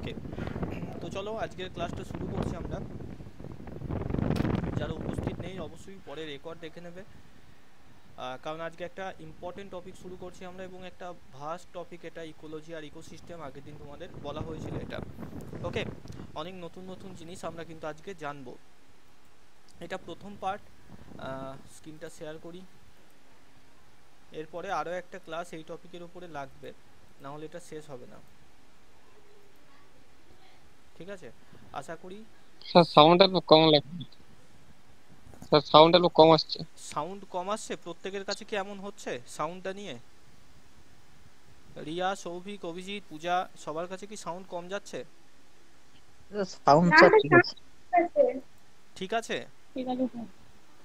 ওকে, তো চলো আজকের ক্লাসটা শুরু করছি আমরা। যারা উপস্থিত নেই অবশ্যই পরে রেকর্ড দেখে নেবে, কারণ আজকে একটা ইম্পর্টেন্ট টপিক শুরু করছি আমরা এবং একটা ভাস্ট টপিক, এটা ইকোলজি আর ইকোসিস্টেম। আগের দিন তোমাদের বলা হয়েছিল এটা। ওকে, অনেক নতুন নতুন জিনিস আমরা কিন্তু আজকে জানবো। এটা প্রথম পার্ট। স্ক্রিনটা শেয়ার করি। এরপরে আরও একটা ক্লাস এই টপিকের উপরে লাগবে, না হলে এটা শেষ হবে না। ঠিক আছে, আশা করি। স্যার সাউন্ডটা একটু কম লাগছে। স্যার সাউন্ডটা একটু কম আসছে। সাউন্ড কম আসছে? প্রত্যেকের কাছে কি এমন হচ্ছে সাউন্ডটা নিয়ে? রিয়া, সৌভিক, অভিজিৎ, পূজা, সবার কাছে কি সাউন্ড কম যাচ্ছে? সাউন্ড স্যার ঠিক আছে। ঠিক আছে,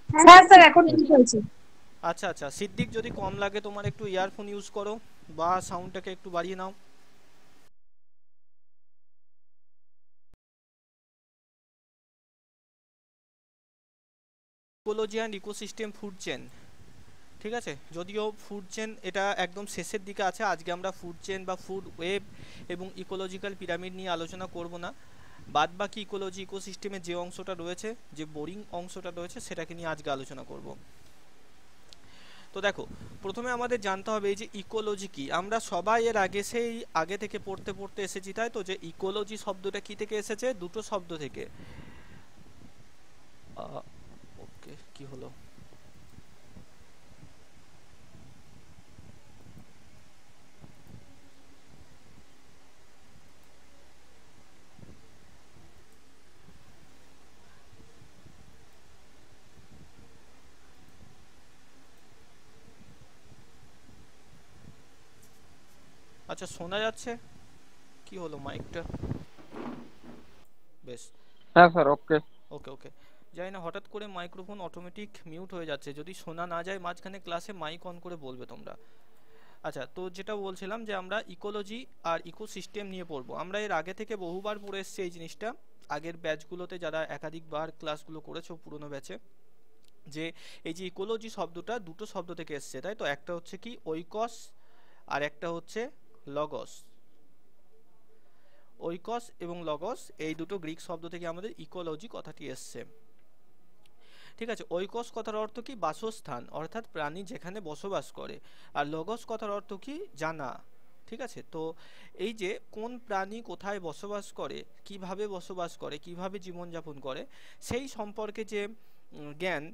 হ্যাঁ স্যার এখন ঠিক আছে। আচ্ছা আচ্ছা। সিদ্দিক, যদি কম লাগে তোমার একটু ইয়ারফোন ইউজ করো বা সাউন্ডটাকে একটু বাড়িয়ে নাও। Ecology and ecosystem food chain, ঠিক আছে। যদিও ফুড চেন এটা একদম শেষের দিকে আছে, আজকে আমরা ফুড চেন বা ফুড ওয়েব এবং ইকোলজিক্যাল পিরামিড নিয়ে আলোচনা করব না। বাদ বাকি ইকোলজি ইকোসিস্টেমের যে অংশটা রয়েছে, যে বোরিং অংশটা রয়েছে, সেটাকে নিয়ে আজকে আলোচনা করব। তো দেখো, প্রথমে আমাদের জানতে হবে এই যে ইকোলজি কি। আমরা সবাই এর আগে সেই আগে থেকে পড়তে পড়তে এসেছি, তাই তো? যে ইকোলজি শব্দটা কি থেকে এসেছে? দুটো শব্দ থেকে। ওকে, কি হলো? আচ্ছা, শোনা যাচ্ছে? কি হলো মাইকটা? বেশ। হ্যাঁ স্যার, ওকে। ওকে ওকে, জানি না হঠাৎ করে মাইক্রোফোন অটোমেটিক মিউট হয়ে যাচ্ছে। যদি শোনা না যায় মাঝখানে ক্লাসে, মাইক অন করে বলবে তোমরা। আচ্ছা, তো যেটা বলছিলাম যে আমরা ইকোলজি আর ইকোসিস্টেম নিয়ে পড়বো। আমরা এর আগে থেকে বহুবার পড়ে এসেছি এই জিনিসটা, আগের ব্যাচগুলোতে যারা একাধিকবার ক্লাসগুলো করেছো পুরনো ব্যাচে, যে এই যে ইকোলজি শব্দটা দুটো শব্দ থেকে এসছে, তাই তো? একটা হচ্ছে কি ওইকস, আর একটা হচ্ছে লগস। ওইকস এবং লগস, এই দুটো গ্রিক শব্দ থেকে আমাদের ইকোলজি কথাটি এসছে। ঠিক আছে, ওইকস কথার অর্থ কি? বাসস্থান, অর্থাৎ প্রাণী যেখানে বসবাস করে। আর লগস কথার অর্থ কি? জানা। ঠিক আছে, তো এই যে কোন প্রাণী কোথায় বসবাস করে, কিভাবে বসবাস করে, কিভাবে জীবনযাপন করে, সেই সম্পর্কে যে জ্ঞান,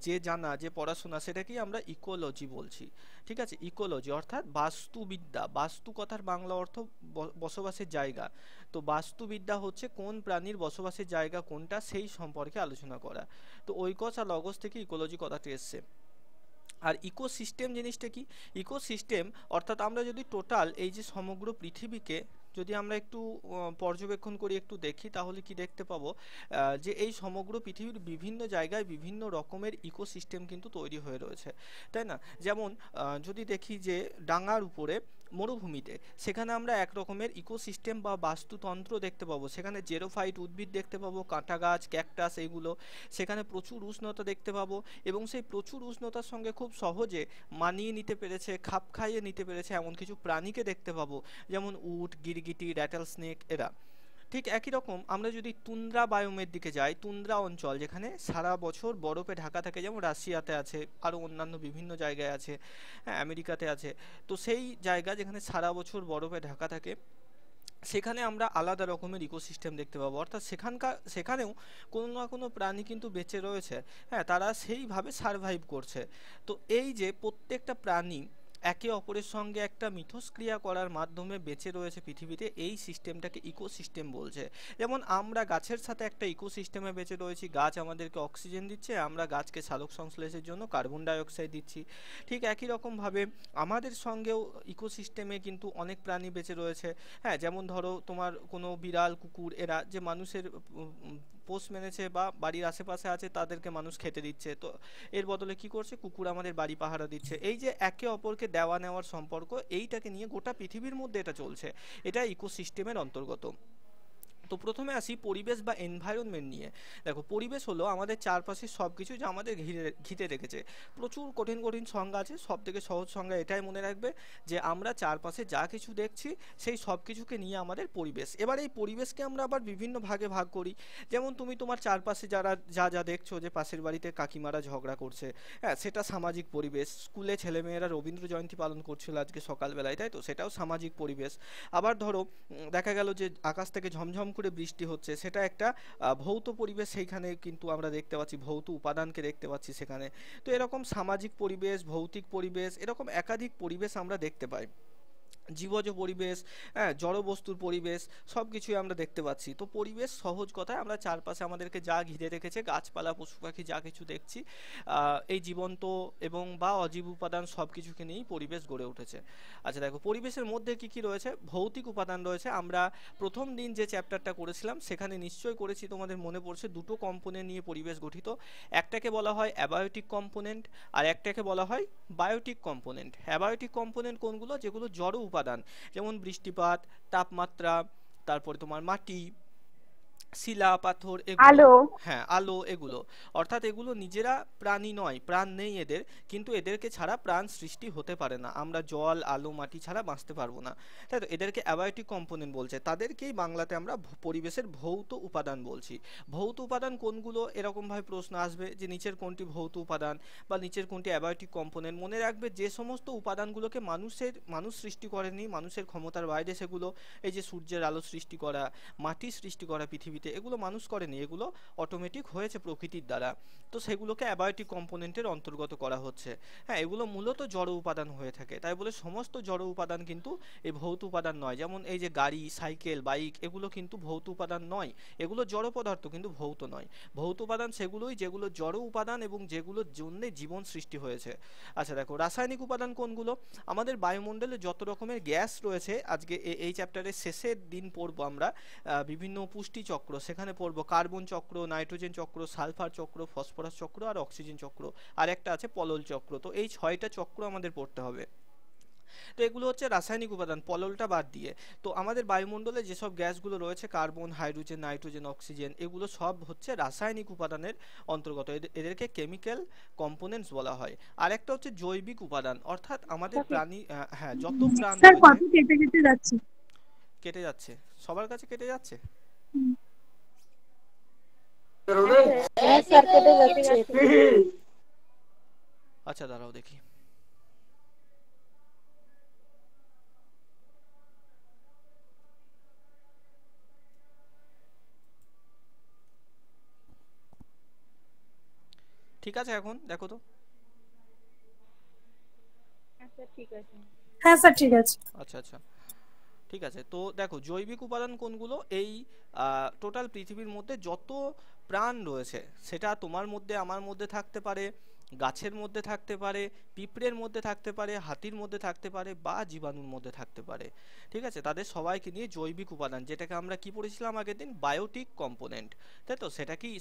যে জানা, যে পড়াশোনা, সেটাকেই আমরা ইকোলজি বলছি। ঠিক আছে, ইকোলজি অর্থাৎ বাস্তুবিদ্যা। বাস্তু কথার বাংলা অর্থ বসবাসের জায়গা। তো বাস্তুবিদ্যা হচ্ছে কোন প্রাণীর বসবাসের জায়গা কোনটা, সেই সম্পর্কে আলোচনা করা। তো ওইকস আর লগস থেকে ইকোলজি কথাটি এসছে। আর ইকোসিস্টেম জিনিসটা কি? ইকোসিস্টেম অর্থাৎ আমরা যদি টোটাল এই যে সমগ্র পৃথিবীকে যদি আমরা একটু পর্যবেক্ষণ করি, একটু দেখি, তাহলে কি দেখতে পাবো? যে এই সমগ্র পৃথিবীর বিভিন্ন জায়গায় বিভিন্ন রকমের ইকোসিস্টেম কিন্তু তৈরি হয়ে রয়েছে, তাই না? যেমন যদি দেখি যে ডাঙার উপরে মরুভূমিতে, সেখানে আমরা এক রকমের ইকোসিস্টেম বা বাস্তুতন্ত্র দেখতে পাবো। সেখানে জেরোফাইট উদ্ভিদ দেখতে পাবো, কাঁটা গাছ, ক্যাকটাস, এইগুলো। সেখানে প্রচুর উষ্ণতা দেখতে পাবো, এবং সেই প্রচুর উষ্ণতার সঙ্গে খুব সহজে মানিয়ে নিতে পেরেছে, খাপ খাইয়ে নিতে পেরেছে এমন কিছু প্রাণীকে দেখতে পাবো, যেমন উট, গিরগিটি, র্যাটেল স্নেক, এরা। ঠিক একই রকম আমরা যদি তুন্দ্রা বায়োমের দিকে যাই, তুন্দ্রা অঞ্চল যেখানে সারা বছর বরফে ঢাকা থাকে, যেমন রাশিয়াতে আছে, আরও অন্যান্য বিভিন্ন জায়গায় আছে, হ্যাঁ, আমেরিকাতে আছে। তো সেই জায়গা যেখানে সারা বছর বরফে ঢাকা থাকে, সেখানে আমরা আলাদা রকমের ইকোসিস্টেম দেখতে পাবো। অর্থাৎ সেখানেও কোনো না কোনো প্রাণী কিন্তু বেঁচে রয়েছে, হ্যাঁ, তারা সেইভাবে সারভাইভ করছে। তো এই যে প্রত্যেকটা প্রাণী একে অপরের সঙ্গে একটা মিথস্ক্রিয়া করার মাধ্যমে বেঁচে রয়েছে পৃথিবীতে, এই সিস্টেমটাকে ইকোসিস্টেম বলছে। যেমন আমরা গাছের সাথে একটা ইকোসিস্টেমে বেঁচে রয়েছি, গাছ আমাদেরকে অক্সিজেন দিচ্ছে, আমরা গাছকে সালোক সংশ্লেষের জন্য কার্বন ডাইঅক্সাইড দিচ্ছি। ঠিক একই রকমভাবে আমাদের সঙ্গেও ইকোসিস্টেমে কিন্তু অনেক প্রাণী বেঁচে রয়েছে। হ্যাঁ, যেমন ধরো তোমার কোনো বিড়াল, কুকুর, এরা যে মানুষের পোষ মেনেছে বা বাড়ির আশেপাশে আছে, তাদেরকে মানুষ খেতে দিচ্ছে, তো এর বদলে কি করছে? কুকুর আমাদের বাড়ি পাহারা দিচ্ছে। এই যে একে অপরকে দেওয়া নেওয়ার সম্পর্ক, এইটাকে নিয়ে গোটা পৃথিবীর মধ্যে এটা চলছে, এটা ইকোসিস্টেমের অন্তর্গত। তো প্রথমে আসি পরিবেশ বা এনভায়রনমেন্ট নিয়ে। দেখো পরিবেশ হলো আমাদের চারপাশের সব কিছু যা আমাদের ঘিরে ঘিরে রেখেছে। প্রচুর কঠিন কঠিন সংজ্ঞা আছে, সব থেকে সহজ সংজ্ঞা এটাই মনে রাখবে যে আমরা চারপাশে যা কিছু দেখছি সেই সব কিছুকে নিয়ে আমাদের পরিবেশ। এবার এই পরিবেশকে আমরা আবার বিভিন্ন ভাগে ভাগ করি। যেমন তুমি তোমার চারপাশে যারা যা যা দেখছো, যে পাশের বাড়িতে কাকিমারা ঝগড়া করছে, হ্যাঁ সেটা সামাজিক পরিবেশ। স্কুলে ছেলেমেয়েরা রবীন্দ্র জয়ন্তী পালন করছিল আজকে সকালবেলায়, তাই তো, সেটাও সামাজিক পরিবেশ। আবার ধরো দেখা গেল যে আকাশ থেকে ঝমঝম করে বৃষ্টি হচ্ছে, সেটা একটা ভৌত পরিবেশ, সেইখানে কিন্তু আমরা দেখতে পাচ্ছি ভৌত উপাদানকে দেখতে পাচ্ছি সেখানে। তো এরকম সামাজিক পরিবেশ, ভৌতিক পরিবেশ, এরকম একাধিক পরিবেশ আমরা দেখতে পাই। জীবজ পরিবেশ, হ্যাঁ জড় বস্তুর পরিবেশ, সব কিছুই আমরা দেখতে পাচ্ছি। তো পরিবেশ সহজ কথায় আমরা চারপাশে আমাদেরকে যা ঘিরে রেখেছে, গাছপালা পশু পাখি যা কিছু দেখছি, এই জীবন্ত এবং বা অজীব উপাদান সব কিছুকে নিয়েই পরিবেশ গড়ে উঠেছে। আচ্ছা দেখো পরিবেশের মধ্যে কি কি রয়েছে। ভৌতিক উপাদান রয়েছে। আমরা প্রথম দিন যে চ্যাপ্টারটা করেছিলাম সেখানে নিশ্চয়ই করেছি, তোমাদের মনে পড়ছে, দুটো কম্পোনেন্ট নিয়ে পরিবেশ গঠিত। একটাকে বলা হয় অ্যাবায়োটিক কম্পোনেন্ট, আর একটাকে বলা হয় বায়োটিক কম্পোনেন্ট। অ্যাবায়োটিক কম্পোনেন্ট কোনগুলো? যেগুলো জড় উপাদান, যেমন বৃষ্টিপাত, তাপমাত্রা, তারপরে তোমার মাটি, শিলা পাথর, এগুলো। আলো। হ্যাঁ আলো, এগুলো। অর্থাৎ এগুলো নিজেরা প্রাণী নয়, প্রাণ নেই এদের, কিন্তু এদেরকে ছাড়া প্রাণ সৃষ্টি হতে পারে না। আমরা জল, আলো, মাটি ছাড়া বাঁচতে পারবো না, তাই তো। এদেরকে অ্যাবায়োটিক কম্পোনেন্ট বলছে। তাদেরকেই বাংলাতে আমরা পরিবেশের ভৌত উপাদান বলছি। ভৌত উপাদান কোনগুলো এরকমভাবে প্রশ্ন আসবে যে নিচের কোনটি ভৌত উপাদান বা নিচের কোনটি অ্যাবায়োটিক কম্পোনেন্ট। মনে রাখবে যে সমস্ত উপাদানগুলোকে মানুষ সৃষ্টি করেনি, মানুষের ক্ষমতার বাইরে সেগুলো, এই যে সূর্যের আলো সৃষ্টি করা, মাটি সৃষ্টি করা পৃথিবীতে, এগুলো মানুষ করেনি, এগুলো অটোমেটিক হয়েছে প্রকৃতির দ্বারা। তো সেগুলোকে অ্যাবায়োটিক কম্পোনেন্টের অন্তর্গত করা হচ্ছে। হ্যাঁ এগুলো মূলত জড় উপাদান হয়ে থাকে। তাই বলে সমস্ত জড় উপাদান কিন্তু এই ভৌত উপাদান নয়। যেমন এই যে গাড়ি, সাইকেল, বাইক, এগুলো কিন্তু ভৌত উপাদান নয়, এগুলো জড় পদার্থ কিন্তু ভৌত নয়। ভৌত উপাদান সেগুলোই যেগুলো জড় উপাদান এবং যেগুলোর জন্য জীবন সৃষ্টি হয়েছে। আচ্ছা দেখো রাসায়নিক উপাদান কোনগুলো। আমাদের বায়ুমণ্ডলে যত রকমের গ্যাস রয়েছে, আজকে এই চ্যাপ্টারের শেষের দিন পড়বো আমরা বিভিন্ন পুষ্টি চক্র, সেখানে পড়বো কার্বন চক্র, নাইট্রোজেন চক্র, সালফার চক্র, ফসফরাস চক্র আর অক্সিজেন চক্র, আর একটা আছে পলল চক্র। তো এই 6টা চক্র আমাদের পড়তে হবে। তো এগুলো হচ্ছে রাসায়নিক উপাদান, পললটা বাদ দিয়ে। তো আমাদের বায়ুমণ্ডলে যেসব গ্যাসগুলো রয়েছে, কার্বন, হাইড্রোজেন, নাইট্রোজেন, অক্সিজেন, এগুলো সব হচ্ছে রাসায়নিক উপাদানের অন্তর্গত। এদেরকে কেমিক্যাল কম্পোনেন্টস বলা হয়। আর একটা হচ্ছে জৈবিক উপাদান, অর্থাৎ আমাদের প্রাণী, হ্যাঁ যত প্রাণ স্যার রয়েছে। কত কেটে কেটে যাচ্ছে। কেটে যাচ্ছে, সবার কাছে কেটে যাচ্ছে। হ্যাঁ স্যার কেটে যাচ্ছে। আচ্ছা দাঁড়াও দেখি। ঠিক আছে এখন দেখো তো। হ্যাঁ স্যার ঠিক আছে। আচ্ছা আচ্ছা ঠিক আছে। তো দেখো জৈবিক উপাদান কোনগুলো। এই টোটাল পৃথিবীর মধ্যে যত প্রাণ রয়েছে, সেটা তোমার মধ্যে, আমার মধ্যে থাকতে পারে, গাছের মধ্যে থাকতে পারে, পিঁপড়ের মধ্যে থাকতে পারে, হাতির মধ্যে থাকতে পারে, বা জীবাণুর মধ্যে থাকতে পারে। ঠিক আছে, তাদের সবাইকে নিয়ে জৈবিক উপাদান, যেটাকে আমরা কি পড়েছিলাম আগের দিন, বায়োটিক কম্পোনেন্ট, তাই তো।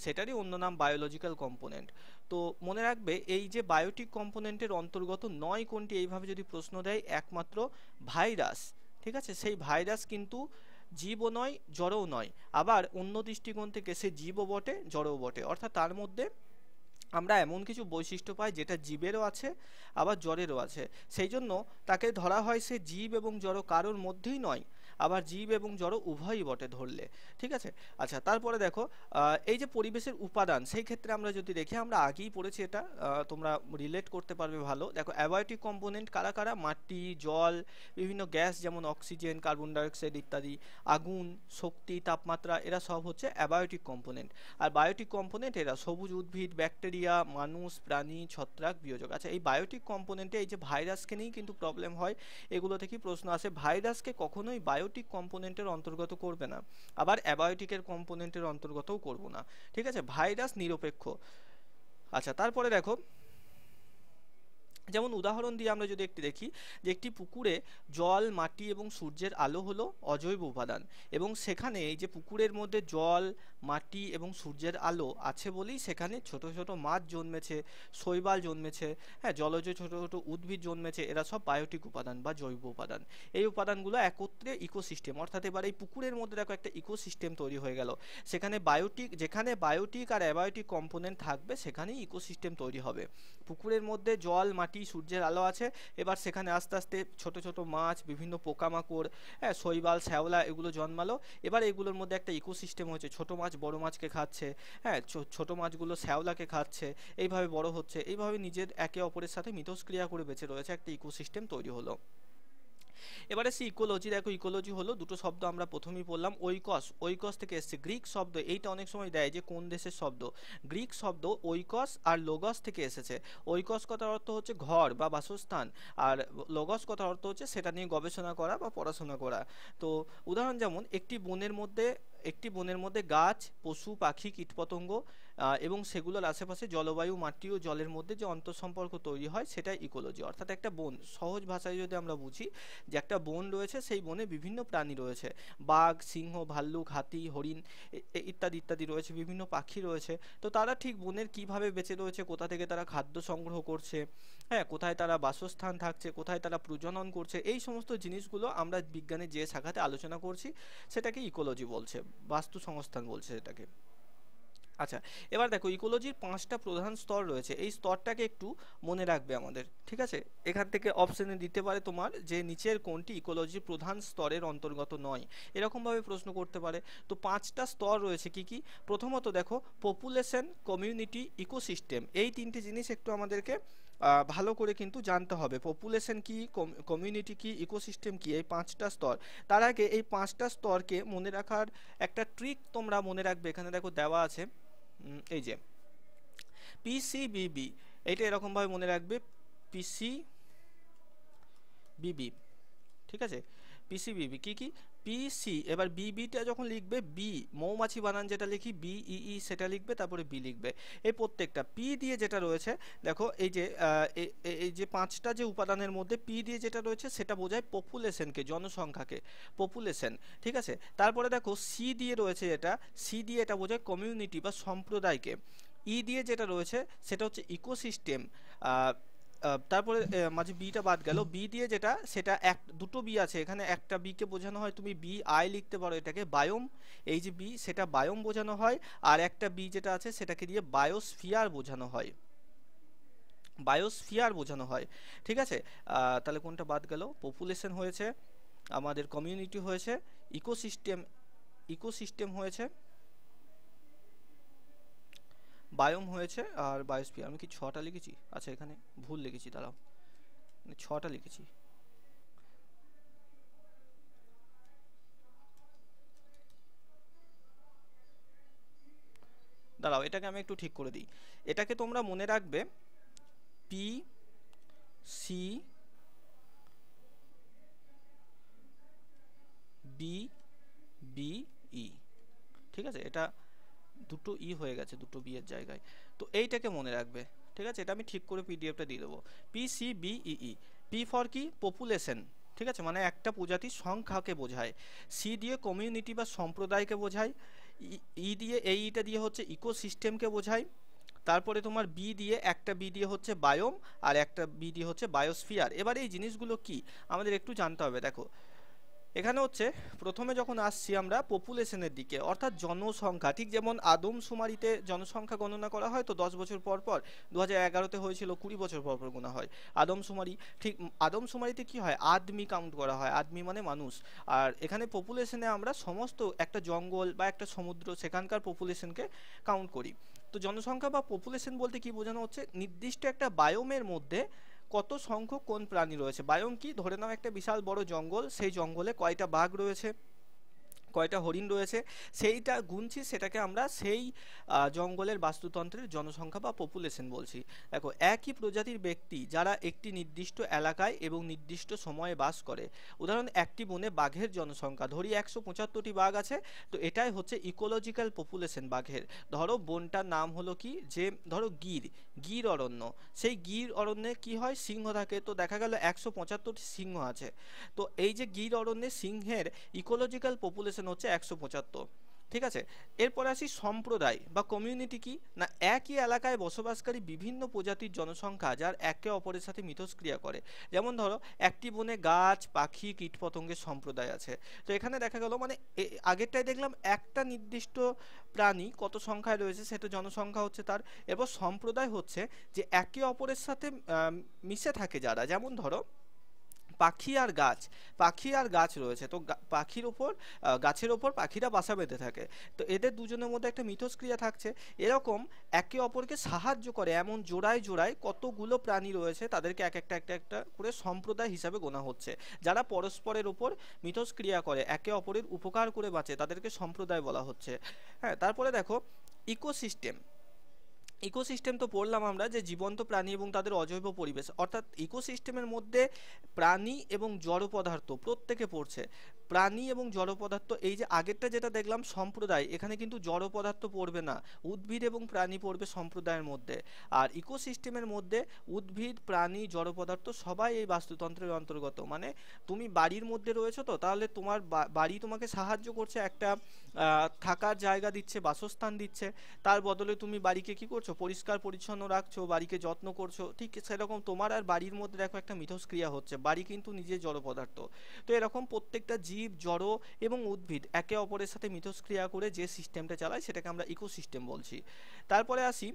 সেটারই অন্য নাম বায়োলজিক্যাল কম্পোনেন্ট। তো মনে রাখবে এই যে বায়োটিক কম্পোনেন্টের অন্তর্গত নয় কোনটি, এইভাবে যদি প্রশ্ন দেয়, একমাত্র ভাইরাস। ঠিক আছে, সেই ভাইরাস কিন্তু জীবও নয়, জড়ও নয়। আবার অন্য দৃষ্টিকোণ থেকে সে জীবও বটে, জড়ও বটে। অর্থাৎ তার মধ্যে আমরা এমন কিছু বৈশিষ্ট্য পাই যেটা জীবেরও আছে আবার জড়েরও আছে। সেই জন্য তাকে ধরা হয় সে জীব এবং জড় কারোর মধ্যেই নয়, আবার জীব এবং জড় উভয়ই বটে ধরলে। ঠিক আছে। আচ্ছা তারপরে দেখো এই যে পরিবেশের উপাদান, সেই ক্ষেত্রে আমরা যদি দেখি, আমরা আগেই পড়েছি এটা, তোমরা রিলেট করতে পারবে ভালো। দেখো অ্যাবায়োটিক কম্পোনেন্ট কারা কারা, মাটি, জল, বিভিন্ন গ্যাস যেমন অক্সিজেন, কার্বন ডাইঅক্সাইড ইত্যাদি, আগুন, শক্তি, তাপমাত্রা, এরা সব হচ্ছে অ্যাবায়োটিক কম্পোনেন্ট। আর বায়োটিক কম্পোনেন্ট এরা সবুজ উদ্ভিদ, ব্যাকটেরিয়া, মানুষ, প্রাণী, ছত্রাক, বিয়োজক। আচ্ছা এই বায়োটিক কম্পোনেন্টে এই যে ভাইরাসকে নিয়েই কিন্তু প্রবলেম হয়, এগুলো থেকেই প্রশ্ন আসে। ভাইরাসকে কখনোই বায়োটিক কম্পোনেন্টের অন্তর্গত করবে না, আবার অ্যাবায়োটিকের কম্পোনেন্টের অন্তর্গতও করব না। ঠিক আছে, ভাইরাস নিরপেক্ষ। আচ্ছা তারপরে দেখো যেমন উদাহরণ দিয়ে আমরা যদি একটি দেখি যে একটি পুকুরে জল, মাটি এবং সূর্যের আলো হলো অজৈব উপাদান, এবং সেখানে এই যে পুকুরের মধ্যে জল, মাটি এবং সূর্যের আলো আছে বলেই সেখানে ছোট ছোট মাছ জন্মেছে, শৈবাল জন্মেছে, হ্যাঁ, জলজ ছোট ছোট উদ্ভিদ জন্মেছে। এরা সব বায়োটিক উপাদান বা জৈব উপাদান। এই উপাদানগুলো একত্রে ইকোসিস্টেম, অর্থাৎ এবার এই পুকুরের মধ্যে দেখো একটা ইকোসিস্টেম তৈরি হয়ে গেল। যেখানে বায়োটিক আর অ্যাবায়োটিক কম্পোনেন্ট থাকবে সেখানেই ইকোসিস্টেম তৈরি হবে। পুকুরের মধ্যে জল, মাটি, সূর্যের আলো আছে, এবার সেখানে আস্তে আস্তে ছোট ছোট মাছ, বিভিন্ন পোকামাকড়, হ্যাঁ, শৈবাল, শ্যাওলা এগুলো জন্মালো। এবার এগুলোর মধ্যে একটা ইকোসিস্টেম হচ্ছে, ছোট মাছ বড় মাছকে খাচ্ছে, হ্যাঁ, ছোট মাছগুলো শ্যাওলাকে খাচ্ছে, এইভাবে বড় হচ্ছে, এইভাবে নিজের একে অপরের সাথে মিথস্ক্রিয়া করে বেঁচে রয়েছে, একটা ইকোসিস্টেম তৈরি হলো। এবারে সে ইকোলজি, দেখো ইকোলজি হলো দুটো শব্দ আমরা প্রথমেই বললাম, ওইকস থেকে এসছে, গ্রিক শব্দ। এইটা অনেক সময় দেয় যে কোন দেশের শব্দ, গ্রিক শব্দ ওইকস আর লোগস থেকে এসেছে। ওইকস কথার অর্থ হচ্ছে ঘর বা বাসস্থান, আর লোগস কথার অর্থ হচ্ছে সেটা নিয়ে গবেষণা করা বা পড়াশোনা করা। তো উদাহরণ যেমন একটি বনের মধ্যে গাছ, পশু, পাখি, কীটপতঙ্গ এবং সেগুলোর আশেপাশে জলবায়ু, মাটি ও জলের মধ্যে যে অন্তঃসম্পর্ক তৈরি হয় সেটাই ইকোলজি। অর্থাৎ একটা বন, সহজ ভাষায় যদি আমরা বুঝি যে একটা বন রয়েছে, সেই বনে বিভিন্ন প্রাণী রয়েছে, বাঘ, সিংহ, ভাল্লুক, হাতি, হরিণ ইত্যাদি ইত্যাদি রয়েছে, বিভিন্ন পাখি রয়েছে। তো তারা ঠিক বনের কিভাবে বেঁচে রয়েছে, কোথা থেকে তারা খাদ্য সংগ্রহ করছে, হ্যাঁ, কোথায় তারা বাসস্থান থাকছে, কোথায় তারা প্রজনন করছে, এই সমস্ত জিনিসগুলো আমরা বিজ্ঞানের যে শাখাতে আলোচনা করছি সেটাকে ইকোলজি বলছে, বাস্তু সংস্থান বলছে সেটাকে। আচ্ছা, এবার দেখো ইকোলজির 5টা প্রধান স্তর রয়েছে, এই স্তরটাকে একটু মনে রাখবে আমাদের, ঠিক আছে? এখান থেকে অপশনে দিতে পারে তোমার যে নিচের কোনটি ইকোলজির প্রধান স্তরের অন্তর্গত নয়, এরকমভাবে প্রশ্ন করতে পারে। তো 5টা স্তর রয়েছে কি কি? প্রথমত দেখো পপুলেশন, কমিউনিটি, ইকোসিস্টেম, এই 3টে জিনিস একটু আমাদেরকে ভালো করে কিন্তু জানতে হবে। পপুলেশন কি, কমিউনিটি কি, ইকোসিস্টেম কি, এই 5টা স্তর। তার আগে এই 5টা স্তরকে মনে রাখার একটা ট্রিক তোমরা মনে রাখবে, এখানে দেখো দেওয়া আছে, এই যে পিসিবিবি, এইটা এরকমভাবে মনে রাখবে, পিসিবিবি, ঠিক আছে? পিসিবিবি কি কি? পিসি, এবার বিবিটা যখন লিখবে, বি মৌমাছি বানান যেটা লিখি, বিই সেটা লিখবে, তারপরে বি লিখবে। এই প্রত্যেকটা পি দিয়ে যেটা রয়েছে, দেখো এই যে 5টা যে উপাদানের মধ্যে পি দিয়ে যেটা রয়েছে সেটা বোঝায় পপুলেশনকে, জনসংখ্যাকে, পপুলেশন, ঠিক আছে? তারপরে দেখো সি দিয়ে রয়েছে, সি দিয়ে এটা বোঝায় কমিউনিটি বা সম্প্রদায়কে। ই দিয়ে যেটা রয়েছে সেটা হচ্ছে ইকোসিস্টেম। তারপরে মাঝে বিটা বাদ গেল, বি দিয়ে যেটা, সেটা দুটো বি আছে এখানে, একটা বি কে বোঝানো হয়, তুমি বি আই লিখতে পারো, এটাকে বায়োম, এই যে বি সেটা বায়োম বোঝানো হয়। আর একটা বি যেটা আছে সেটাকে দিয়ে বায়োস্ফিয়ার বোঝানো হয়, বায়োস্ফিয়ার বোঝানো হয়, ঠিক আছে? তাহলে কোনটা বাদ গেল? পপুলেশন হয়েছে, আমাদের কমিউনিটি হয়েছে, ইকোসিস্টেম হয়েছে, বায়োম হয়েছে, আর বায়োস্ফিয়ার। আমি কি 6টা লিখেছি? আচ্ছা, এখানে ভুল লিখেছি, দাঁড়াও, 6টা লিখেছি। দাঁড়াও, এটাকে আমি একটু ঠিক করে দিই। এটাকে তোমরা মনে রাখবে P C B B E, ঠিক আছে? এটা দুটো ই হয়ে গেছে দুটো বি এর জায়গায়, তো এইটাকে মনে রাখবে, ঠিক আছে? এটা আমি ঠিক করে পিডিএফটা দিয়ে দেবো। PCBEE, পি ফর কি? পপুলেশন, ঠিক আছে, মানে একটা প্রজাতির সংখ্যাকে বোঝায়। সি দিয়ে কমিউনিটি বা সম্প্রদায়কে বোঝায়। ই দিয়ে, এইটা দিয়ে হচ্ছে ইকোসিস্টেমকে বোঝায়। তারপরে তোমার বি দিয়ে, একটা বি দিয়ে হচ্ছে বায়োম, আর একটা বি দিয়ে হচ্ছে বায়োস্ফিয়ার। এবার এই জিনিসগুলো কি আমাদের একটু জানতে হবে। দেখো এখানে হচ্ছে প্রথমে যখন আসছি আমরা পপুলেশনের দিকে, অর্থাৎ জনসংখ্যা, ঠিক যেমন আদমশুমারিতে জনসংখ্যা গণনা করা হয় তো 10 বছর পর পর, 2011-তে হয়েছিল 20 বছর পর পর গোনা হয় আদমশুমারি। ঠিক আদমশুমারিতে কি হয়? আদমি কাউন্ট করা হয়, আদমি মানে মানুষ। আর এখানে পপুলেশনে আমরা সমস্ত একটা জঙ্গল বা একটা সমুদ্র সেখানকার পপুলেশনকে কাউন্ট করি। তো জনসংখ্যা বা পপুলেশন বলতে কি বোঝানো হচ্ছে? নির্দিষ্ট একটা বায়োমের মধ্যে কত সংখ্যক কোন প্রাণী রয়েছে। বায়োম কি? ধরে নাও একটা বিশাল বড় জঙ্গল, সেই জঙ্গলে কয়টা বাঘ রয়েছে, কয়টা হরিণ রয়েছে সেইটা গুনছি, সেটাকে আমরা সেই জঙ্গলের বাস্তুতন্ত্রের জনসংখ্যা বা পপুলেশন বলছি। দেখো, একই প্রজাতির ব্যক্তি যারা একটি নির্দিষ্ট এলাকায় এবং নির্দিষ্ট সময়ে বাস করে, উদাহরণ একটি বনে বাঘের জনসংখ্যা, ধরি 175টি বাঘ আছে, তো এটাই হচ্ছে ইকোলজিক্যাল পপুলেশন বাঘের। ধরো বনটার নাম হলো কি, যে ধরো গির অরণ্য, সেই গির অরণ্যে কি হয়, সিংহ থাকে, তো দেখা গেল 175টি সিংহ আছে, তো এই যে গির অরণ্যে সিংহের ইকোলজিক্যাল পপুলেশন হচ্ছে 175। ঠিক আছে, এরপর আসি সম্প্রদায় বা কমিউনিটি কি না, একই এলাকায় বসবাসকারী বিভিন্ন প্রজাতির জনসংখ্যা যার একে অপরের সাথে মিথস্ক্রিয়া করে। যেমন ধরো একটি বনে গাছ, পাখি, কীটপতঙ্গের সম্প্রদায় আছে, তো এখানে দেখা গেল মানে আগেরটাই দেখলাম একটা নির্দিষ্ট প্রাণী কত সংখ্যায় রয়েছে সেটা জনসংখ্যা হচ্ছে তার। এরপর সম্প্রদায় হচ্ছে যে একে অপরের সাথে মিশে থাকে যারা, যেমন ধরো পাখি আর গাছ রয়েছে, তো পাখির ওপর গাছের ওপর পাখিরা বাসা বেঁধে থাকে, তো এদের দুজনের মধ্যে একটা মিথস্ক্রিয়া থাকছে। এরকম একে অপরকে সাহায্য করে এমন জোড়ায় জোড়ায় কতগুলো প্রাণী রয়েছে, তাদেরকে এক একটা একটা একটা করে সম্প্রদায় হিসাবে গোনা হচ্ছে। যারা পরস্পরের ওপর মিথস্ক্রিয়া করে, একে অপরের উপকার করে বাঁচে, তাদেরকে সম্প্রদায় বলা হচ্ছে। হ্যাঁ, তারপরে দেখো ইকোসিস্টেম তো পড়লাম আমরা, যে জীবন্ত প্রাণী এবং তাদের অজৈব পরিবেশ, অর্থাৎ ইকোসিস্টেমের মধ্যে প্রাণী এবং জড় পদার্থ প্রত্যেকে পড়ছে। প্রাণী এবং জড় পদার্থ, এই যে আগেরটা যেটা দেখলাম সম্প্রদায়, এখানে কিন্তু জড় পদার্থ পড়বে না, উদ্ভিদ এবং প্রাণী পড়বে সম্প্রদায়ের মধ্যে। আর ইকোসিস্টেমের মধ্যে উদ্ভিদ, প্রাণী, জড় পদার্থ সবাই এই বাস্তুতন্ত্রের অন্তর্গত। মানে তুমি বাড়ির মধ্যে রয়েছো, তো তাহলে তোমার বাড়ি তোমাকে সাহায্য করছে, একটা থাকার জায়গা দিচ্ছে, বাসস্থান দিচ্ছে, তার বদলে তুমি বাড়িকে কি করছো, পরিষ্কার পরিচ্ছন্ন রাখছো, বাড়িকে যত্ন করছো। ঠিক সেরকম তোমার আর বাড়ির মধ্যে দেখো একটা মিথস্ক্রিয়া হচ্ছে, বাড়ি কিন্তু নিজে জড় পদার্থ। তো এরকম প্রত্যেকটা জীব, জড় এবং উদ্ভিদ একে অপরের সাথে মিথস্ক্রিয়া করে যে সিস্টেমটা চালায় সেটাকে আমরা ইকোসিস্টেম বলছি। তারপরে আসি